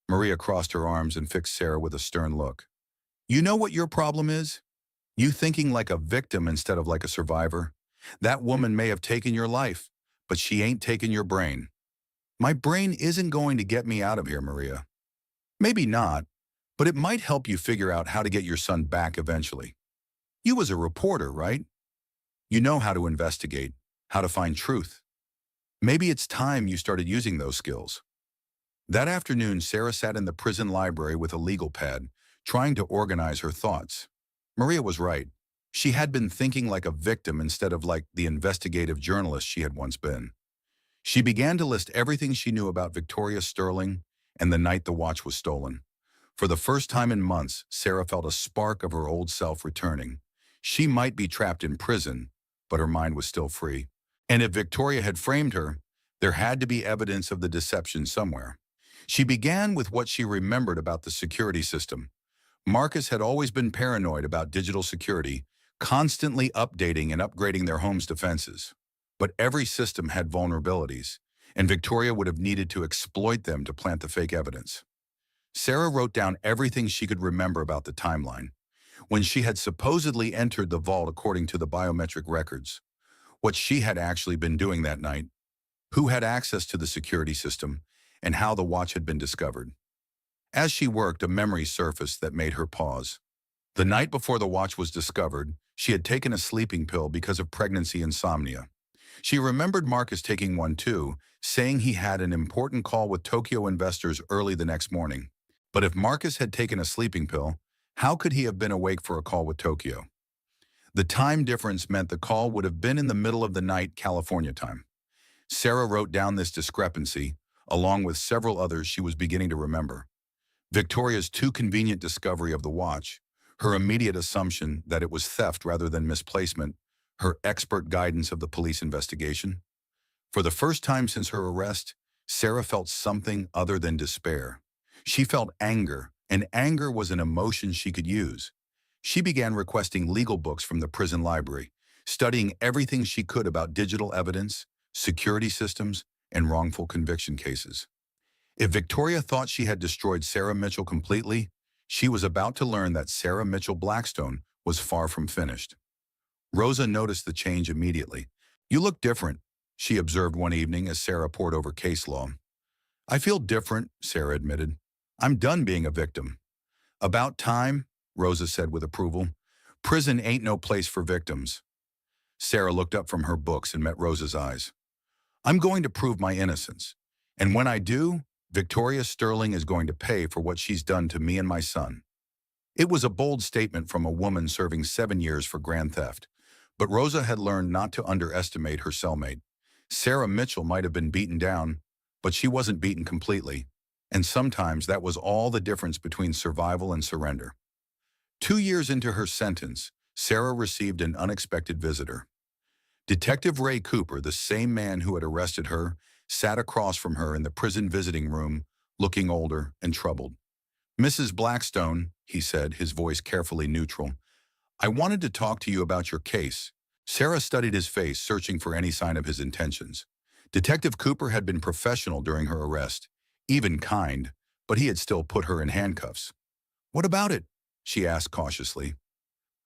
Maria crossed her arms and fixed Sarah with a stern look. "You know what your problem is? You thinking like a victim instead of like a survivor. That woman may have taken your life, but she ain't taken your brain." "My brain isn't going to get me out of here, Maria." "Maybe not, but it might help you figure out how to get your son back eventually. You was a reporter, right? You know how to investigate, how to find truth. Maybe it's time you started using those skills." That afternoon, Sarah sat in the prison library with a legal pad, trying to organize her thoughts. Maria was right. She had been thinking like a victim instead of like the investigative journalist she had once been. She began to list everything she knew about Victoria Sterling and the night the watch was stolen. For the first time in months, Sarah felt a spark of her old self returning. She might be trapped in prison, but her mind was still free. And if Victoria had framed her, there had to be evidence of the deception somewhere. She began with what she remembered about the security system. Marcus had always been paranoid about digital security, constantly updating and upgrading their home's defenses. But every system had vulnerabilities, and Victoria would have needed to exploit them to plant the fake evidence. Sarah wrote down everything she could remember about the timeline. When she had supposedly entered the vault according to the biometric records, what she had actually been doing that night, who had access to the security system, and how the watch had been discovered. As she worked, a memory surfaced that made her pause. The night before the watch was discovered, she had taken a sleeping pill because of pregnancy insomnia. She remembered Marcus taking one too, saying he had an important call with Tokyo investors early the next morning. But if Marcus had taken a sleeping pill, how could he have been awake for a call with Tokyo? The time difference meant the call would have been in the middle of the night, California time. Sarah wrote down this discrepancy, along with several others she was beginning to remember. Victoria's too convenient discovery of the watch, her immediate assumption that it was theft rather than misplacement, her expert guidance of the police investigation. For the first time since her arrest, Sarah felt something other than despair. She felt anger, and anger was an emotion she could use. She began requesting legal books from the prison library, studying everything she could about digital evidence, security systems, and wrongful conviction cases. If Victoria thought she had destroyed Sarah Mitchell completely, she was about to learn that Sarah Mitchell Blackstone was far from finished. Rosa noticed the change immediately. "You look different," she observed one evening as Sarah pored over case law. "I feel different," Sarah admitted. "I'm done being a victim." "About time," Rosa said with approval. "Prison ain't no place for victims." Sarah looked up from her books and met Rosa's eyes. "I'm going to prove my innocence. And when I do, Victoria Sterling is going to pay for what she's done to me and my son." It was a bold statement from a woman serving 7 years for grand theft. But Rosa had learned not to underestimate her cellmate. Sarah Mitchell might have been beaten down, but she wasn't beaten completely. And sometimes that was all the difference between survival and surrender. 2 years into her sentence, Sarah received an unexpected visitor. Detective Ray Cooper, the same man who had arrested her, sat across from her in the prison visiting room, looking older and troubled. "Mrs. Blackstone," he said, his voice carefully neutral, "I wanted to talk to you about your case." Sarah studied his face, searching for any sign of his intentions. Detective Cooper had been professional during her arrest, even kind, but he had still put her in handcuffs. "What about it?" she asked cautiously.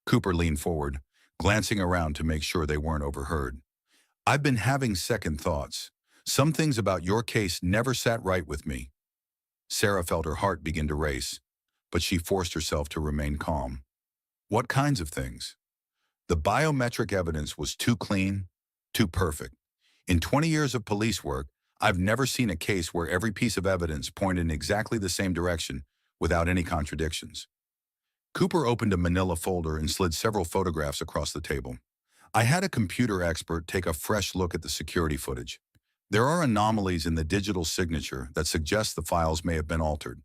Cooper leaned forward, glancing around to make sure they weren't overheard. "I've been having second thoughts. Some things about your case never sat right with me." Sarah felt her heart begin to race, but she forced herself to remain calm. "What kinds of things?" The biometric evidence was too clean, too perfect. In 20 years of police work, I've never seen a case where every piece of evidence pointed in exactly the same direction without any contradictions. Cooper opened a manila folder and slid several photographs across the table. "I had a computer expert take a fresh look at the security footage. There are anomalies in the digital signature that suggest the files may have been altered.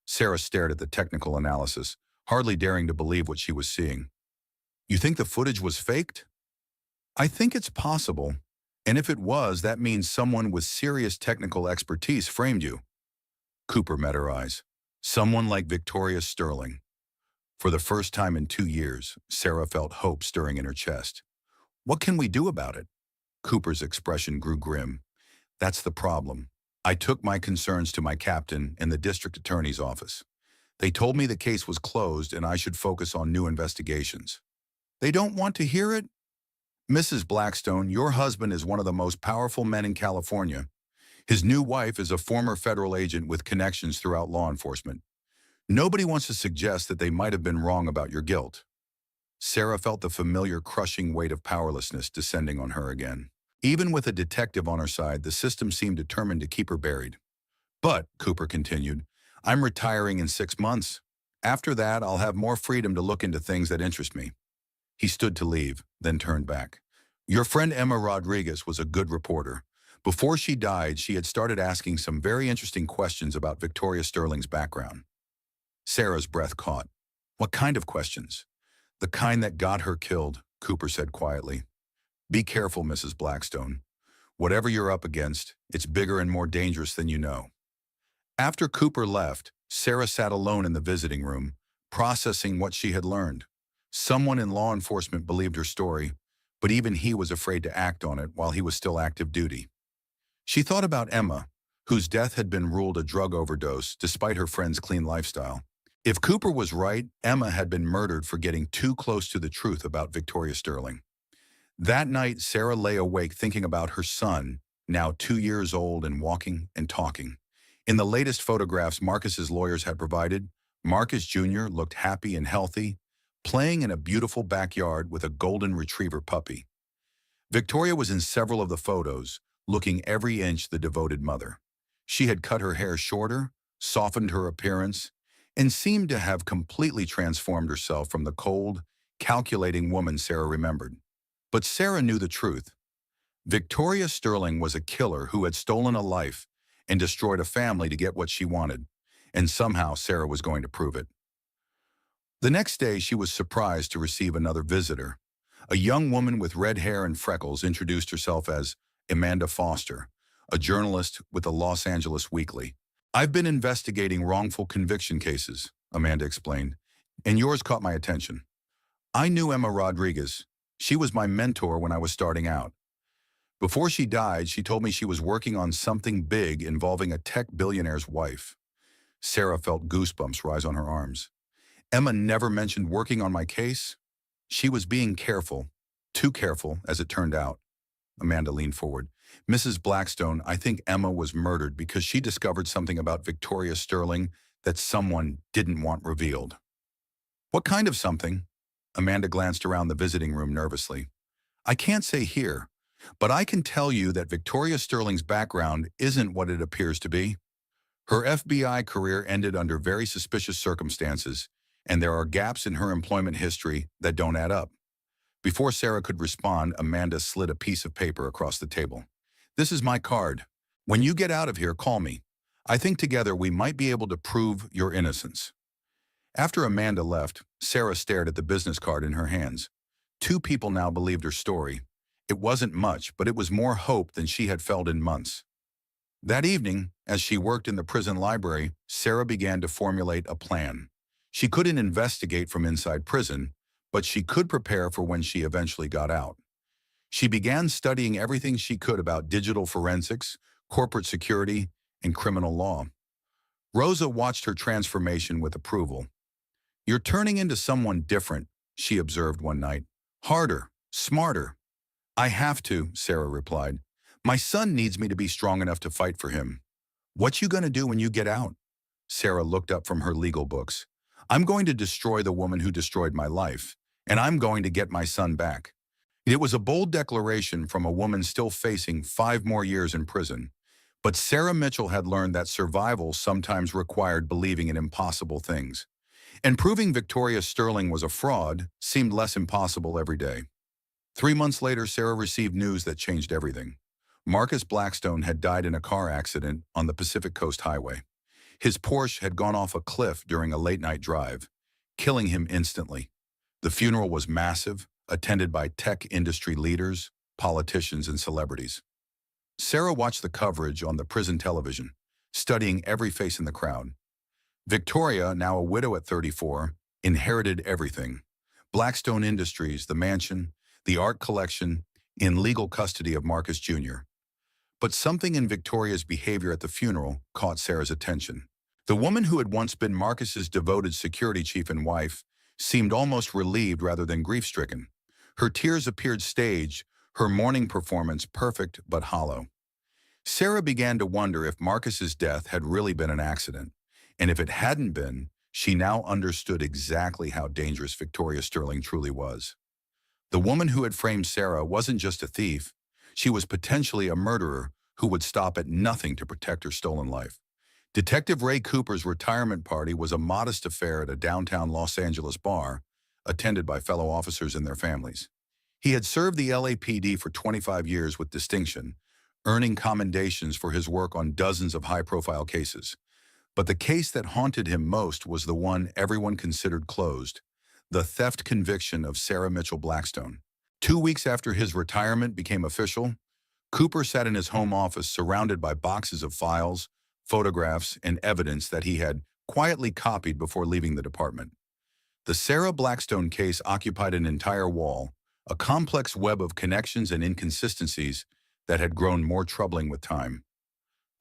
Sarah stared at the technical analysis, hardly daring to believe what she was seeing. You think the footage was faked? I think it's possible. And if it was, that means someone with serious technical expertise framed you. Cooper met her eyes. Someone like Victoria Sterling. For the first time in 2 years, Sarah felt hope stirring in her chest. What can we do about it? Cooper's expression grew grim. That's the problem. I took my concerns to my captain in the district attorney's office. They told me the case was closed and I should focus on new investigations. They don't want to hear it? Mrs. Blackstone, your husband is one of the most powerful men in California. His new wife is a former federal agent with connections throughout law enforcement. Nobody wants to suggest that they might have been wrong about your guilt. Sarah felt the familiar crushing weight of powerlessness descending on her again. Even with a detective on her side, the system seemed determined to keep her buried. But, Cooper continued, I'm retiring in 6 months. After that, I'll have more freedom to look into things that interest me. He stood to leave, then turned back. Your friend Emma Rodriguez was a good reporter. Before she died, she had started asking some very interesting questions about Victoria Sterling's background. Sarah's breath caught. What kind of questions? The kind that got her killed, Cooper said quietly. Be careful, Mrs. Blackstone. Whatever you're up against, it's bigger and more dangerous than you know. After Cooper left, Sarah sat alone in the visiting room, processing what she had learned. Someone in law enforcement believed her story, but even he was afraid to act on it while he was still active duty. She thought about Emma, whose death had been ruled a drug overdose despite her friend's clean lifestyle. If Cooper was right, Emma had been murdered for getting too close to the truth about Victoria Sterling. That night, Sarah lay awake thinking about her son, now 2 years old and walking and talking. In the latest photographs Marcus's lawyers had provided, Marcus Jr. looked happy and healthy, playing in a beautiful backyard with a golden retriever puppy. Victoria was in several of the photos, looking every inch the devoted mother. She had cut her hair shorter, softened her appearance, and seemed to have completely transformed herself from the cold, calculating woman Sarah remembered. But Sarah knew the truth. Victoria Sterling was a killer who had stolen a life and destroyed a family to get what she wanted, and somehow Sarah was going to prove it. The next day, she was surprised to receive another visitor. A young woman with red hair and freckles introduced herself as Amanda Foster, a journalist with the Los Angeles Weekly. I've been investigating wrongful conviction cases, Amanda explained, and yours caught my attention. I knew Emma Rodriguez. She was my mentor when I was starting out. Before she died, she told me she was working on something big involving a tech billionaire's wife. Sarah felt goosebumps rise on her arms. Emma never mentioned working on my case. She was being careful, too careful, as it turned out. Amanda leaned forward. Mrs. Blackstone, I think Emma was murdered because she discovered something about Victoria Sterling that someone didn't want revealed. What kind of something? Amanda glanced around the visiting room nervously. I can't say here, but I can tell you that Victoria Sterling's background isn't what it appears to be. Her FBI career ended under very suspicious circumstances, and there are gaps in her employment history that don't add up. Before Sarah could respond, Amanda slid a piece of paper across the table. This is my card. When you get out of here, call me. I think together we might be able to prove your innocence. After Amanda left, Sarah stared at the business card in her hands. 2 people now believed her story. It wasn't much, but it was more hope than she had felt in months. That evening, as she worked in the prison library, Sarah began to formulate a plan. She couldn't investigate from inside prison, but she could prepare for when she eventually got out. She began studying everything she could about digital forensics, corporate security, and criminal law. Rosa watched her transformation with approval. You're turning into someone different, she observed one night. Harder, smarter. I have to, Sarah replied. My son needs me to be strong enough to fight for him. What you gonna do when you get out? Sarah looked up from her legal books. I'm going to destroy the woman who destroyed my life, and I'm going to get my son back. It was a bold declaration from a woman still facing 5 more years in prison. But Sarah Mitchell had learned that survival sometimes required believing in impossible things. And proving Victoria Sterling was a fraud seemed less impossible every day. 3 months later, Sarah received news that changed everything. Marcus Blackstone had died in a car accident on the Pacific Coast Highway. His Porsche had gone off a cliff during a late-night drive, killing him instantly. The funeral was massive, attended by tech industry leaders, politicians, and celebrities. Sarah watched the coverage on the prison television, studying every face in the crowd. Victoria, now a widow at 34, inherited everything. Blackstone Industries, the mansion, the art collection, in legal custody of Marcus Jr. But something in Victoria's behavior at the funeral caught Sarah's attention. The woman who had once been Marcus's devoted security chief and wife seemed almost relieved rather than grief-stricken. Her tears appeared staged, her mourning performance perfect but hollow. Sarah began to wonder if Marcus's death had really been an accident, and if it hadn't been, she now understood exactly how dangerous Victoria Sterling truly was. The woman who had framed Sarah wasn't just a thief, she was potentially a murderer who would stop at nothing to protect her stolen life. Detective Ray Cooper's retirement party was a modest affair at a downtown Los Angeles bar, attended by fellow officers and their families. He had served the LAPD for 25 years with distinction, earning commendations for his work on dozens of high-profile cases. But the case that haunted him most was the one everyone considered closed, the theft conviction of Sarah Mitchell Blackstone. 2 weeks after his retirement became official, Cooper sat in his home office surrounded by boxes of files, photographs, and evidence that he had quietly copied before leaving the department. The Sarah Blackstone case occupied an entire wall, a complex web of connections and inconsistencies that had grown more troubling with time.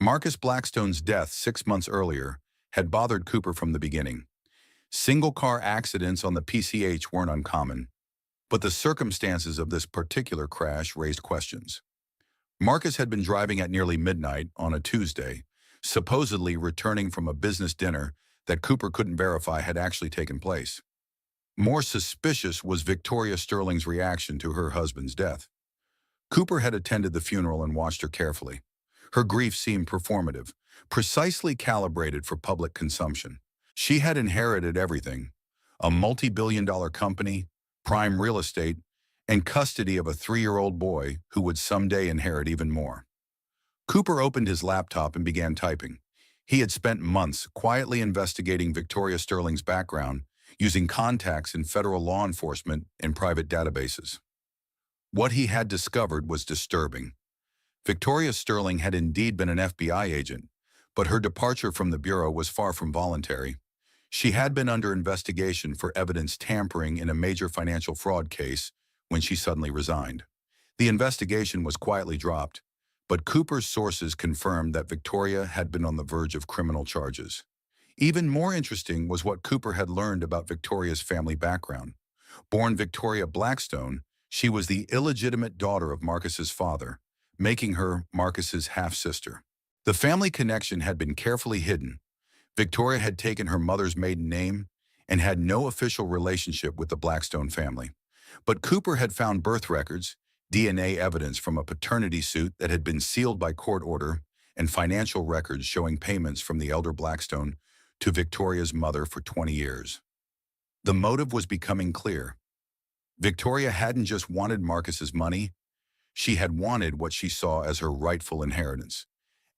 Marcus Blackstone's death 6 months earlier had bothered Cooper from the beginning. Single-car accidents on the PCH weren't uncommon, but the circumstances of this particular crash raised questions. Marcus had been driving at nearly midnight on a Tuesday, supposedly returning from a business dinner that Cooper couldn't verify had actually taken place. More suspicious was Victoria Sterling's reaction to her husband's death. Cooper had attended the funeral and watched her carefully. Her grief seemed performative, precisely calibrated for public consumption. She had inherited everything: a multi-billion-dollar company, prime real estate, and custody of a 3-year-old boy who would someday inherit even more. Cooper opened his laptop and began typing. He had spent months quietly investigating Victoria Sterling's background, using contacts in federal law enforcement and private databases. What he had discovered was disturbing. Victoria Sterling had indeed been an FBI agent, but her departure from the Bureau was far from voluntary. She had been under investigation for evidence tampering in a major financial fraud case when she suddenly resigned. The investigation was quietly dropped, but Cooper's sources confirmed that Victoria had been on the verge of criminal charges. Even more interesting was what Cooper had learned about Victoria's family background. Born Victoria Blackstone, she was the illegitimate daughter of Marcus's father, making her Marcus's half-sister. The family connection had been carefully hidden. Victoria had taken her mother's maiden name and had no official relationship with the Blackstone family. But Cooper had found birth records, DNA evidence from a paternity suit that had been sealed by court order, and financial records showing payments from the elder Blackstone to Victoria's mother for 20 years. The motive was becoming clear. Victoria hadn't just wanted Marcus's money, she had wanted what she saw as her rightful inheritance.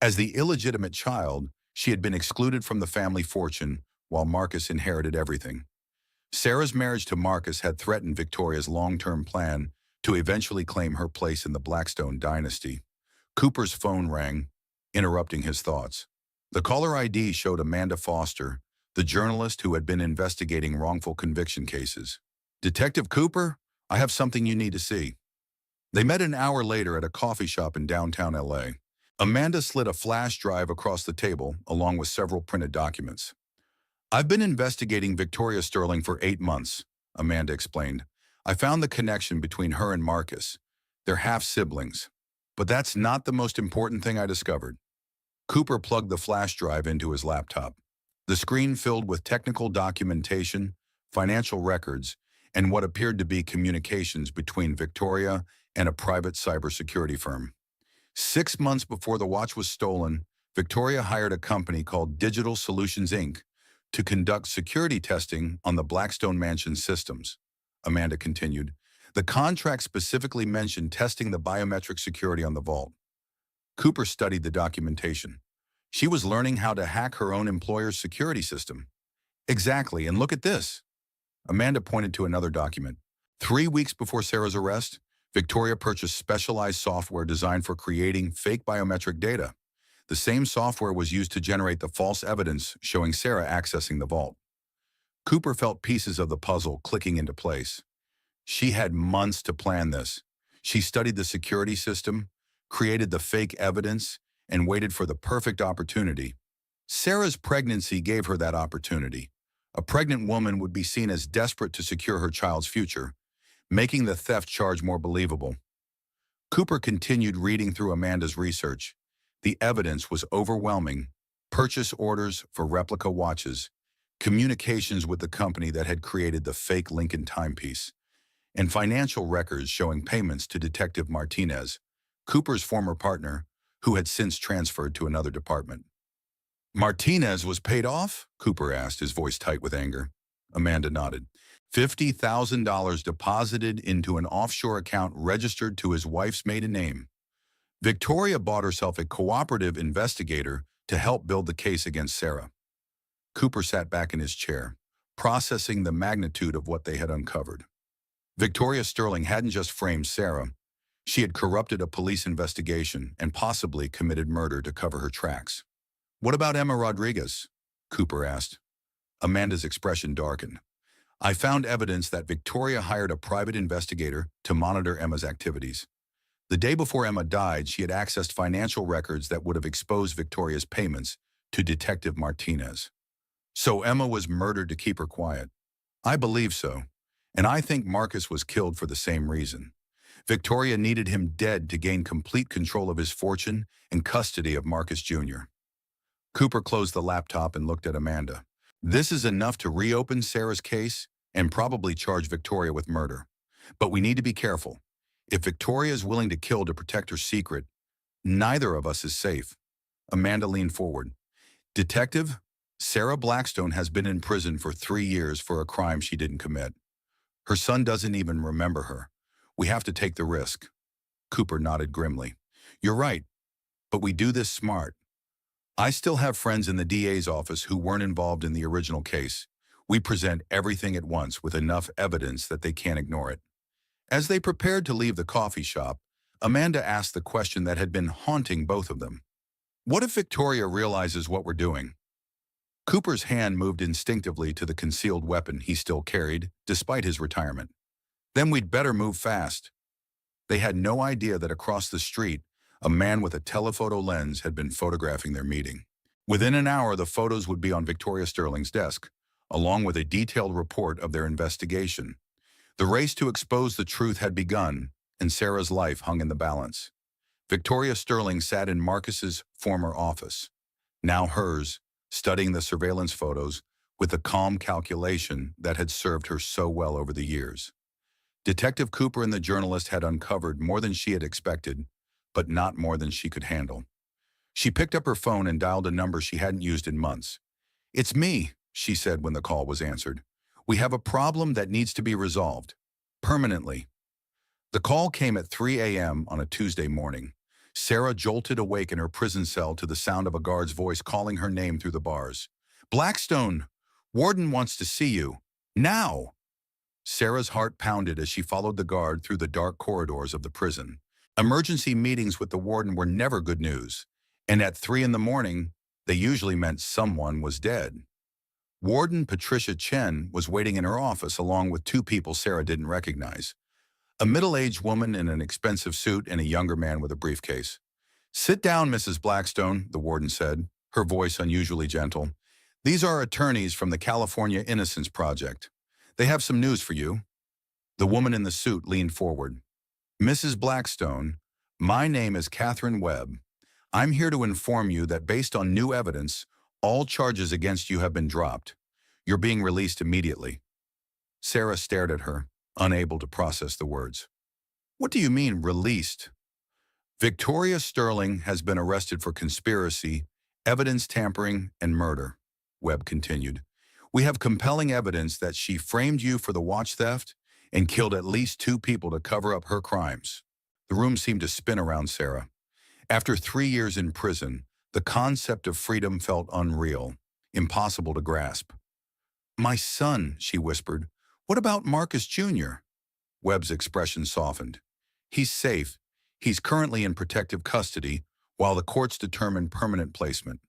As the illegitimate child, she had been excluded from the family fortune while Marcus inherited everything. Sarah's marriage to Marcus had threatened Victoria's long-term plan to eventually claim her place in the Blackstone dynasty. Cooper's phone rang, interrupting his thoughts. The caller ID showed Amanda Foster, the journalist who had been investigating wrongful conviction cases. "Detective Cooper, I have something you need to see." They met an hour later at a coffee shop in downtown LA. Amanda slid a flash drive across the table, along with several printed documents. "I've been investigating Victoria Sterling for 8 months," Amanda explained. "I found the connection between her and Marcus. They're half-siblings. But that's not the most important thing I discovered." Cooper plugged the flash drive into his laptop. The screen filled with technical documentation, financial records, and what appeared to be communications between Victoria and a private cybersecurity firm. 6 months before the watch was stolen, Victoria hired a company called Digital Solutions, Inc. to conduct security testing on the Blackstone Mansion systems. Amanda continued. The contract specifically mentioned testing the biometric security on the vault. Cooper studied the documentation. She was learning how to hack her own employer's security system. Exactly, and look at this. Amanda pointed to another document. 3 weeks before Sarah's arrest, Victoria purchased specialized software designed for creating fake biometric data. The same software was used to generate the false evidence showing Sarah accessing the vault. Cooper felt pieces of the puzzle clicking into place. She had months to plan this. She studied the security system, created the fake evidence, and waited for the perfect opportunity. Sarah's pregnancy gave her that opportunity. A pregnant woman would be seen as desperate to secure her child's future, making the theft charge more believable. Cooper continued reading through Amanda's research. The evidence was overwhelming. Purchase orders for replica watches, communications with the company that had created the fake Lincoln timepiece, and financial records showing payments to Detective Martinez, Cooper's former partner, who had since transferred to another department. Martinez was paid off? Cooper asked, his voice tight with anger. Amanda nodded. $50,000 deposited into an offshore account registered to his wife's maiden name. Victoria bought herself a cooperative investigator to help build the case against Sarah. Cooper sat back in his chair, processing the magnitude of what they had uncovered. Victoria Sterling hadn't just framed Sarah. She had corrupted a police investigation and possibly committed murder to cover her tracks. What about Emma Rodriguez? Cooper asked. Amanda's expression darkened. I found evidence that Victoria hired a private investigator to monitor Emma's activities. The day before Emma died, she had accessed financial records that would have exposed Victoria's payments to Detective Martinez. So Emma was murdered to keep her quiet. I believe so, and I think Marcus was killed for the same reason. Victoria needed him dead to gain complete control of his fortune and custody of Marcus Jr. Cooper closed the laptop and looked at Amanda. This is enough to reopen Sarah's case and probably charge Victoria with murder. But we need to be careful. If Victoria is willing to kill to protect her secret, neither of us is safe. Amanda leaned forward. Detective, Sarah Blackstone has been in prison for 3 years for a crime she didn't commit. Her son doesn't even remember her. We have to take the risk. Cooper nodded grimly. You're right, but we do this smart. I still have friends in the DA's office who weren't involved in the original case. We present everything at once with enough evidence that they can't ignore it. As they prepared to leave the coffee shop, Amanda asked the question that had been haunting both of them. What if Victoria realizes what we're doing? Cooper's hand moved instinctively to the concealed weapon he still carried, despite his retirement. Then we'd better move fast. They had no idea that across the street, a man with a telephoto lens had been photographing their meeting. Within an hour, the photos would be on Victoria Sterling's desk, along with a detailed report of their investigation. The race to expose the truth had begun, and Sarah's life hung in the balance. Victoria Sterling sat in Marcus's former office, now hers, studying the surveillance photos with the calm calculation that had served her so well over the years. Detective Cooper and the journalist had uncovered more than she had expected, but not more than she could handle. She picked up her phone and dialed a number she hadn't used in months. It's me, she said when the call was answered. We have a problem that needs to be resolved. Permanently. The call came at 3 a.m. on a Tuesday morning. Sarah jolted awake in her prison cell to the sound of a guard's voice calling her name through the bars. Blackstone, Warden wants to see you. Now! Sarah's heart pounded as she followed the guard through the dark corridors of the prison. Emergency meetings with the warden were never good news, and at 3 in the morning, they usually meant someone was dead. Warden Patricia Chen was waiting in her office along with 2 people Sarah didn't recognize. A middle-aged woman in an expensive suit and a younger man with a briefcase. Sit down, Mrs. Blackstone, the warden said, her voice unusually gentle. These are attorneys from the California Innocence Project. They have some news for you. The woman in the suit leaned forward. Mrs. Blackstone, my name is Catherine Webb. I'm here to inform you that based on new evidence, all charges against you have been dropped. You're being released immediately. Sarah stared at her, unable to process the words. What do you mean, released? Victoria Sterling has been arrested for conspiracy, evidence tampering, and murder, Webb continued. We have compelling evidence that she framed you for the watch theft and killed at least 2 people to cover up her crimes. The room seemed to spin around Sarah. After 3 years in prison, the concept of freedom felt unreal, impossible to grasp. "My son," she whispered. "What about Marcus Jr.?" Webb's expression softened. "He's safe. He's currently in protective custody while the courts determine permanent placement.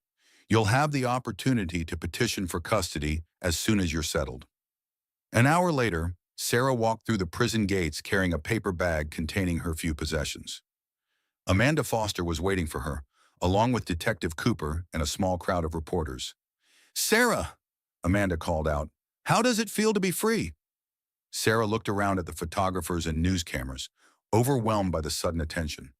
You'll have the opportunity to petition for custody as soon as you're settled." An hour later, Sarah walked through the prison gates carrying a paper bag containing her few possessions. Amanda Foster was waiting for her, along with Detective Cooper and a small crowd of reporters. "Sarah," Amanda called out, "how does it feel to be free?" Sarah looked around at the photographers and news cameras, overwhelmed by the sudden attention.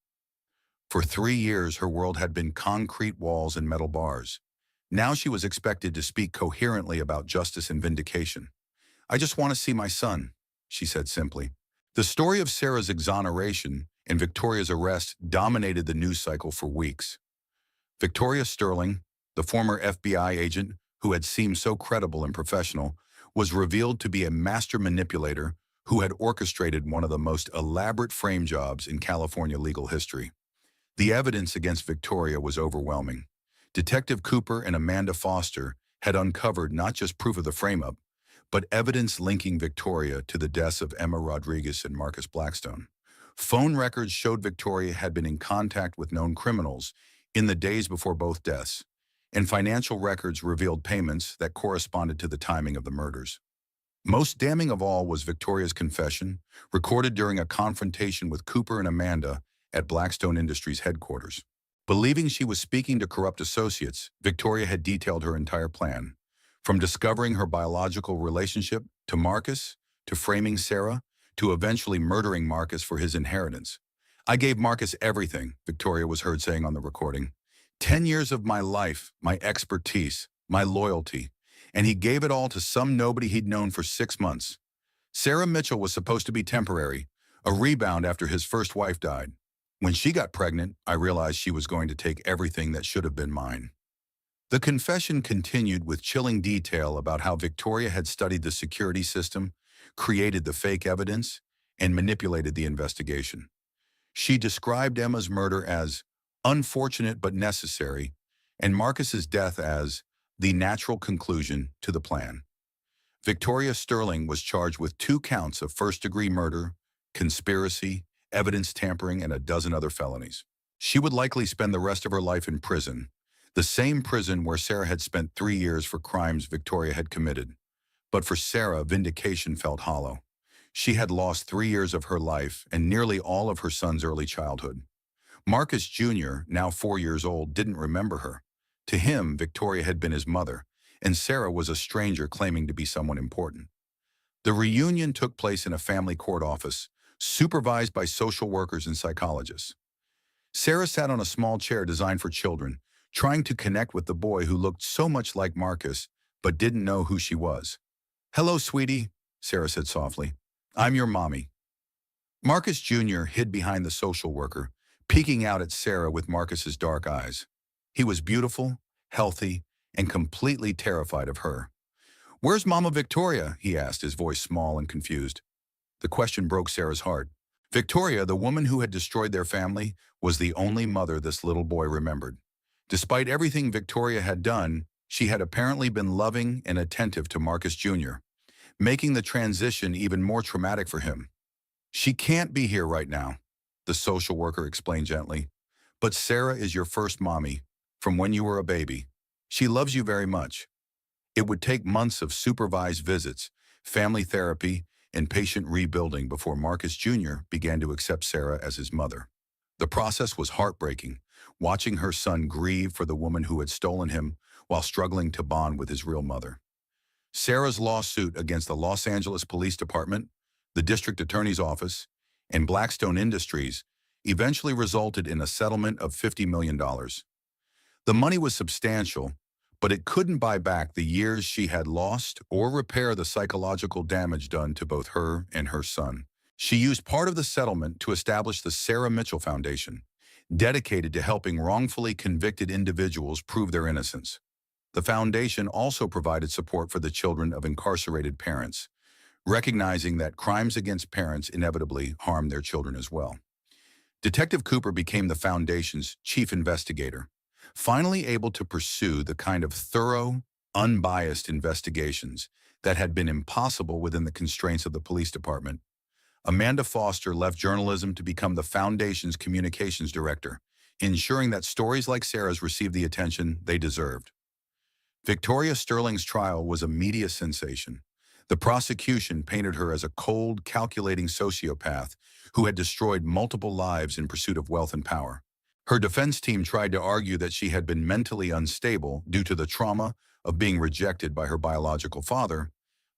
For 3 years, her world had been concrete walls and metal bars. Now she was expected to speak coherently about justice and vindication. "I just want to see my son," she said simply. The story of Sarah's exoneration and Victoria's arrest dominated the news cycle for weeks. Victoria Sterling, the former FBI agent who had seemed so credible and professional, was revealed to be a master manipulator who had orchestrated one of the most elaborate frame jobs in California legal history. The evidence against Victoria was overwhelming. Detective Cooper and Amanda Foster had uncovered not just proof of the frame-up, but evidence linking Victoria to the deaths of Emma Rodriguez and Marcus Blackstone. Phone records showed Victoria had been in contact with known criminals in the days before both deaths, and financial records revealed payments that corresponded to the timing of the murders. Most damning of all was Victoria's confession, recorded during a confrontation with Cooper and Amanda at Blackstone Industries headquarters. Believing she was speaking to corrupt associates, Victoria had detailed her entire plan, from discovering her biological relationship to Marcus, to framing Sarah, to eventually murdering Marcus for his inheritance. "I gave Marcus everything," Victoria was heard saying on the recording. 10 years of my life, my expertise, my loyalty, and he gave it all to some nobody he'd known for 6 months. Sarah Mitchell was supposed to be temporary, a rebound after his first wife died. When she got pregnant, I realized she was going to take everything that should have been mine." The confession continued with chilling detail about how Victoria had studied the security system, created the fake evidence, and manipulated the investigation. She described Emma's murder as unfortunate but necessary, and Marcus's death as the natural conclusion to the plan. Victoria Sterling was charged with 2 counts of first-degree murder, conspiracy, evidence tampering, and a dozen other felonies. She would likely spend the rest of her life in prison, the same prison where Sarah had spent 3 years for crimes Victoria had committed. But for Sarah, vindication felt hollow. She had lost 3 years of her life and nearly all of her son's early childhood. Marcus Jr., now 4 years old, didn't remember her. To him, Victoria had been his mother, and Sarah was a stranger claiming to be someone important. The reunion took place in a family court office, supervised by social workers and psychologists. Sarah sat on a small chair designed for children, trying to connect with the boy who looked so much like Marcus, but didn't know who she was. "Hello, sweetie," Sarah said softly. "I'm your mommy." Marcus Jr. hid behind the social worker, peeking out at Sarah with Marcus's dark eyes. He was beautiful, healthy, and completely terrified of her. "Where's Mama Victoria?" he asked, his voice small and confused. The question broke Sarah's heart. Victoria, the woman who had destroyed their family, was the only mother this little boy remembered. Despite everything Victoria had done, she had apparently been loving and attentive to Marcus Jr., making the transition even more traumatic for him. "She can't be here right now," the social worker explained gently. "But Sarah is your first mommy, from when you were a baby. She loves you very much." It would take months of supervised visits, family therapy, and patient rebuilding before Marcus Jr. began to accept Sarah as his mother. The process was heartbreaking, watching her son grieve for the woman who had stolen him while struggling to bond with his real mother. Sarah's lawsuit against the Los Angeles Police Department, the District Attorney's Office, and Blackstone Industries eventually resulted in a settlement of $50 million. The money was substantial, but it couldn't buy back the years she had lost or repair the psychological damage done to both her and her son. She used part of the settlement to establish the Sarah Mitchell Foundation, dedicated to helping wrongfully convicted individuals prove their innocence. The foundation also provided support for the children of incarcerated parents, recognizing that crimes against parents inevitably harm their children as well. Detective Cooper became the Foundation's chief investigator, finally able to pursue the kind of thorough, unbiased investigations that had been impossible within the constraints of the police department. Amanda Foster left journalism to become the Foundation's communications director, ensuring that stories like Sarah's received the attention they deserved. Victoria Sterling's trial was a media sensation. The prosecution painted her as a cold, calculating sociopath who had destroyed multiple lives in pursuit of wealth and power. Her defense team tried to argue that she had been mentally unstable due to the trauma of being rejected by her biological father,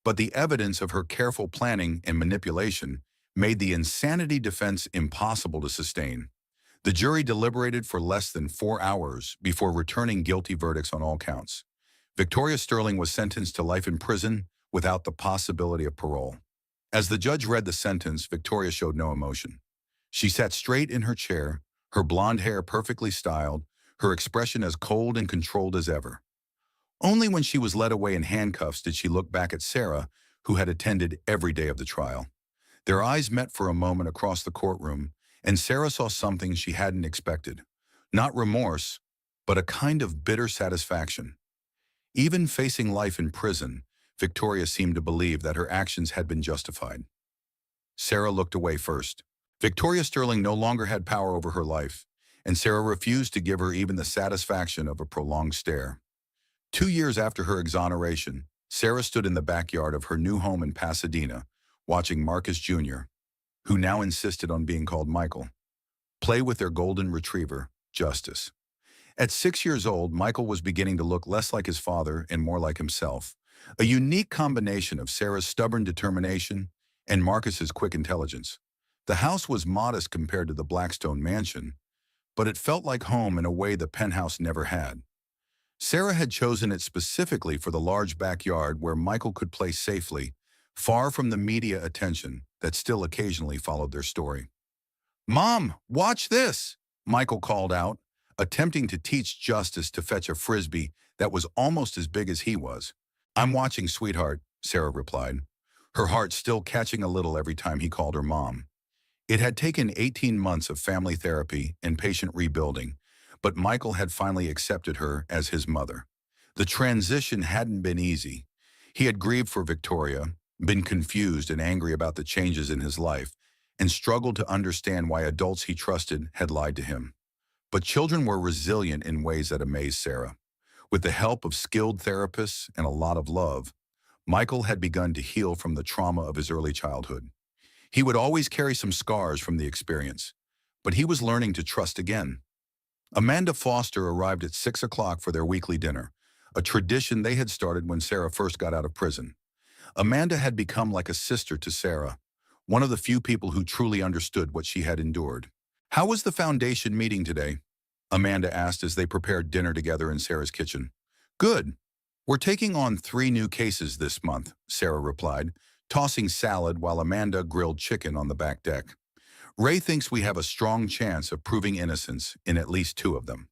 but the evidence of her careful planning and manipulation made the insanity defense impossible to sustain. The jury deliberated for less than 4 hours before returning guilty verdicts on all counts. Victoria Sterling was sentenced to life in prison without the possibility of parole. As the judge read the sentence, Victoria showed no emotion. She sat straight in her chair, her blonde hair perfectly styled, her expression as cold and controlled as ever. Only when she was led away in handcuffs did she look back at Sarah, who had attended every day of the trial. Their eyes met for a moment across the courtroom, and Sarah saw something she hadn't expected. Not remorse, but a kind of bitter satisfaction. Even facing life in prison, Victoria seemed to believe that her actions had been justified. Sarah looked away first. Victoria Sterling no longer had power over her life, and Sarah refused to give her even the satisfaction of a prolonged stare. 2 years after her exoneration, Sarah stood in the backyard of her new home in Pasadena, watching Marcus Jr., who now insisted on being called Michael, play with their golden retriever, Justice. At 6 years old, Michael was beginning to look less like his father and more like himself, a unique combination of Sarah's stubborn determination and Marcus's quick intelligence. The house was modest compared to the Blackstone mansion, but it felt like home in a way the penthouse never had. Sarah had chosen it specifically for the large backyard where Michael could play safely, far from the media attention that still occasionally followed their story. "Mom, watch this!" Michael called out, attempting to teach Justice to fetch a frisbee that was almost as big as he was. "I'm watching, sweetheart," Sarah replied, her heart still catching a little every time he called her mom. It had taken 18 months of family therapy and patient rebuilding, but Michael had finally accepted her as his mother. The transition hadn't been easy. He had grieved for Victoria, been confused and angry about the changes in his life, and struggled to understand why adults he trusted had lied to him. But children were resilient in ways that amazed Sarah. With the help of skilled therapists and a lot of love, Michael had begun to heal from the trauma of his early childhood. He would always carry some scars from the experience, but he was learning to trust again. Amanda Foster arrived at 6 o'clock for their weekly dinner, a tradition they had started when Sarah first got out of prison. Amanda had become like a sister to Sarah, one of the few people who truly understood what she had endured. "How was the Foundation meeting today?" Amanda asked as they prepared dinner together in Sarah's kitchen. "Good. We're taking on 3 new cases this month," Sarah replied, tossing salad while Amanda grilled chicken on the back deck. "Ray thinks we have a strong chance of proving innocence in at least 2 of them."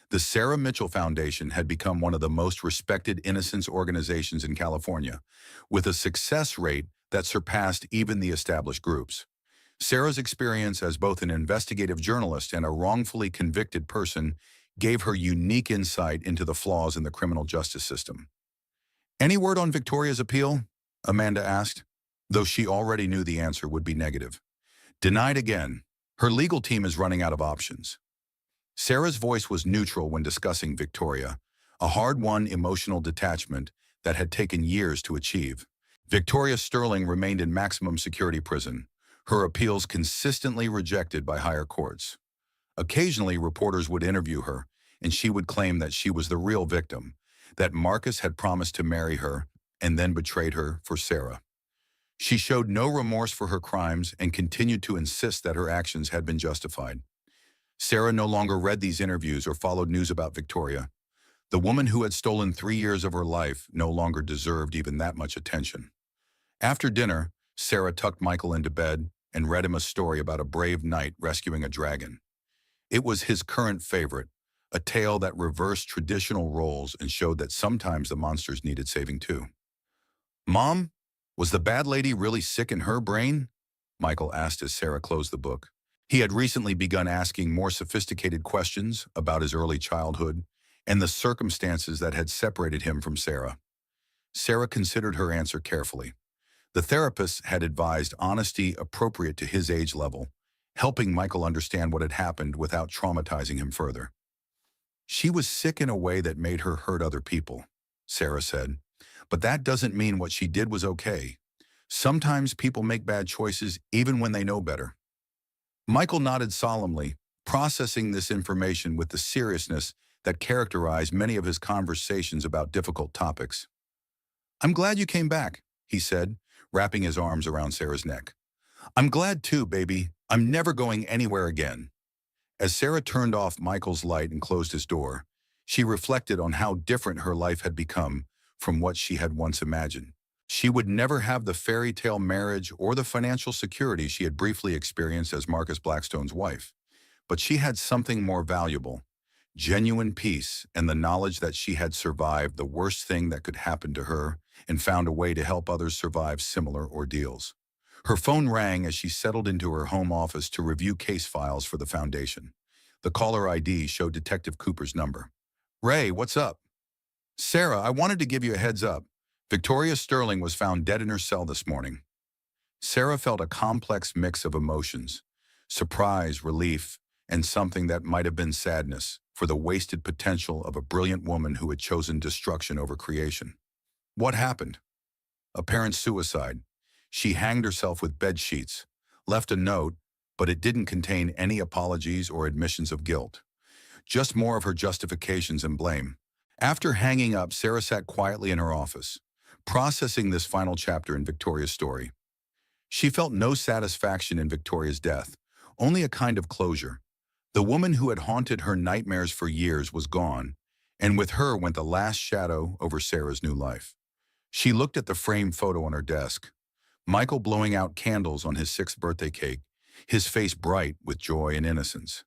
The Sarah Mitchell Foundation had become one of the most respected innocence organizations in California, with a success rate that surpassed even the established groups. Sarah's experience as both an investigative journalist and a wrongfully convicted person gave her unique insight into the flaws in the criminal justice system. "Any word on Victoria's appeal?" Amanda asked, though she already knew the answer would be negative. "Denied again. Her legal team is running out of options." Sarah's voice was neutral when discussing Victoria, a hard-won emotional detachment that had taken years to achieve. Victoria Sterling remained in maximum security prison, her appeals consistently rejected by higher courts. Occasionally, reporters would interview her, and she would claim that she was the real victim, that Marcus had promised to marry her and then betrayed her for Sarah. She showed no remorse for her crimes and continued to insist that her actions had been justified. Sarah no longer read these interviews or followed news about Victoria. The woman who had stolen 3 years of her life no longer deserved even that much attention. After dinner, Sarah tucked Michael into bed and read him a story about a brave knight rescuing a dragon. It was his current favorite, a tale that reversed traditional roles and showed that sometimes the monsters needed saving too. "Mom, was the bad lady really sick in her brain?" Michael asked as Sarah closed the book. He had recently begun asking more sophisticated questions about his early childhood and the circumstances that had separated him from Sarah. Sarah considered her answer carefully. The therapist had advised honesty appropriate to his age level, helping Michael understand what had happened without traumatizing him further. She was sick in a way that made her hurt other people, Sarah said. But that doesn't mean what she did was okay. Sometimes people make bad choices even when they know better. Michael nodded solemnly, processing this information with the seriousness that characterized many of his conversations about difficult topics. "I'm glad you came back," he said, wrapping his arms around Sarah's neck. "I'm glad too, baby. I'm never going anywhere again." As Sarah turned off Michael's light and closed his door, she reflected on how different her life had become from what she had once imagined. She would never have the fairy tale marriage or the financial security she had briefly experienced as Marcus Blackstone's wife. But she had something more valuable: genuine peace and the knowledge that she had survived the worst thing that could happen to her and found a way to help others survive similar ordeals. Her phone rang as she settled into her home office to review case files for the foundation. The caller ID showed Detective Cooper's number. "Ray, what's up?" "Sarah, I wanted to give you a heads up. Victoria Sterling was found dead in her cell this morning." Sarah felt a complex mix of emotions: surprise, relief, and something that might have been sadness for the wasted potential of a brilliant woman who had chosen destruction over creation. "What happened?" "Apparent suicide. She hanged herself with bed sheets, left a note, but it didn't contain any apologies or admissions of guilt. Just more of her justifications and blame." After hanging up, Sarah sat quietly in her office, processing this final chapter in Victoria's story. She felt no satisfaction in Victoria's death, only a kind of closure. The woman who had haunted her nightmares for years was gone, and with her went the last shadow over Sarah's new life. She looked at the framed photo on her desk: Michael blowing out candles on his 6th birthday cake, his face bright with joy and innocence.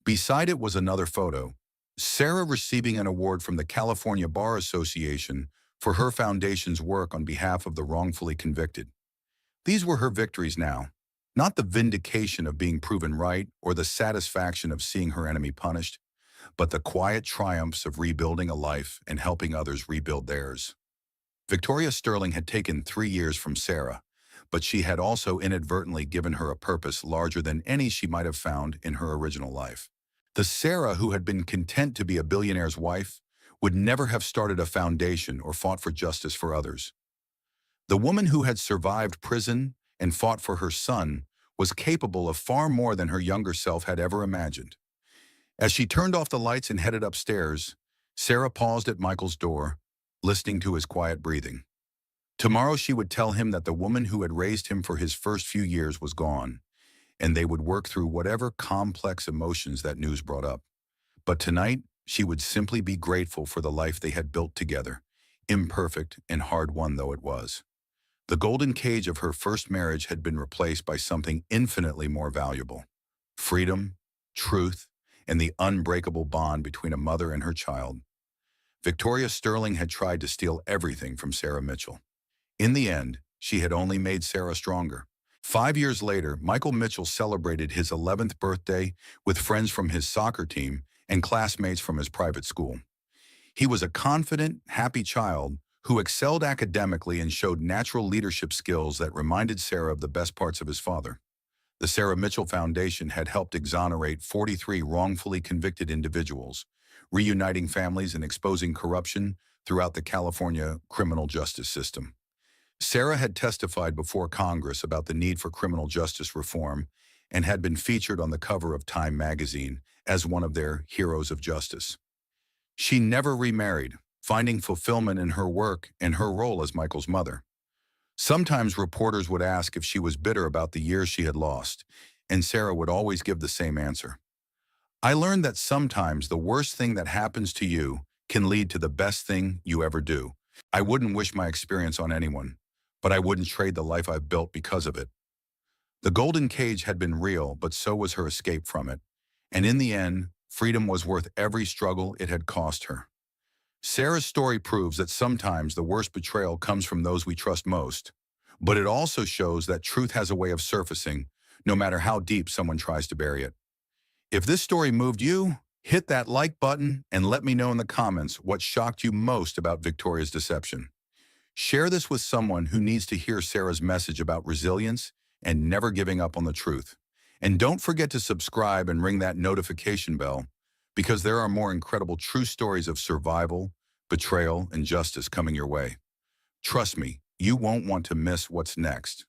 Beside it was another photo: Sarah receiving an award from the California Bar Association for her foundation's work on behalf of the wrongfully convicted. These were her victories now, not the vindication of being proven right or the satisfaction of seeing her enemy punished, but the quiet triumphs of rebuilding a life and helping others rebuild theirs. Victoria Sterling had taken 3 years from Sarah, but she had also inadvertently given her a purpose larger than any she might have found in her original life. The Sarah who had been content to be a billionaire's wife would never have started a foundation or fought for justice for others. The woman who had survived prison and fought for her son was capable of far more than her younger self had ever imagined. As she turned off the lights and headed upstairs, Sarah paused at Michael's door, listening to his quiet breathing. Tomorrow she would tell him that the woman who had raised him for his first few years was gone, and they would work through whatever complex emotions that news brought up. But tonight, she would simply be grateful for the life they had built together, imperfect and hard-won though it was. The golden cage of her first marriage had been replaced by something infinitely more valuable: freedom, truth, and the unbreakable bond between a mother and her child. Victoria Sterling had tried to steal everything from Sarah Mitchell. In the end, she had only made Sarah stronger. 5 years later, Michael Mitchell celebrated his 11th birthday with friends from his soccer team and classmates from his private school. He was a confident, happy child who excelled academically and showed natural leadership skills that reminded Sarah of the best parts of his father. The Sarah Mitchell Foundation had helped exonerate 43 wrongfully convicted individuals, reuniting families and exposing corruption throughout the California criminal justice system. Sarah had testified before Congress about the need for criminal justice reform and had been featured on the cover of Time magazine as one of their heroes of justice. She never remarried, finding fulfillment in her work and her role as Michael's mother. Sometimes reporters would ask if she was bitter about the years she had lost, and Sarah would always give the same answer: "I learned that sometimes the worst thing that happens to you can lead to the best thing you ever do. I wouldn't wish my experience on anyone, but I wouldn't trade the life I've built because of it." The golden cage had been real, but so was her escape from it. And in the end, freedom was worth every struggle it had cost her. Sarah's story proves that sometimes the worst betrayal comes from those we trust most, but it also shows that truth has a way of surfacing no matter how deep someone tries to bury it. If this story moved you, hit that like button and let me know in the comments what shocked you most about Victoria's deception. Share this with someone who needs to hear Sarah's message about resilience and never giving up on the truth. And don't forget to subscribe and ring that notification bell, because there are more incredible true stories of survival, betrayal, and justice coming your way. Trust me, you won't want to miss what's next.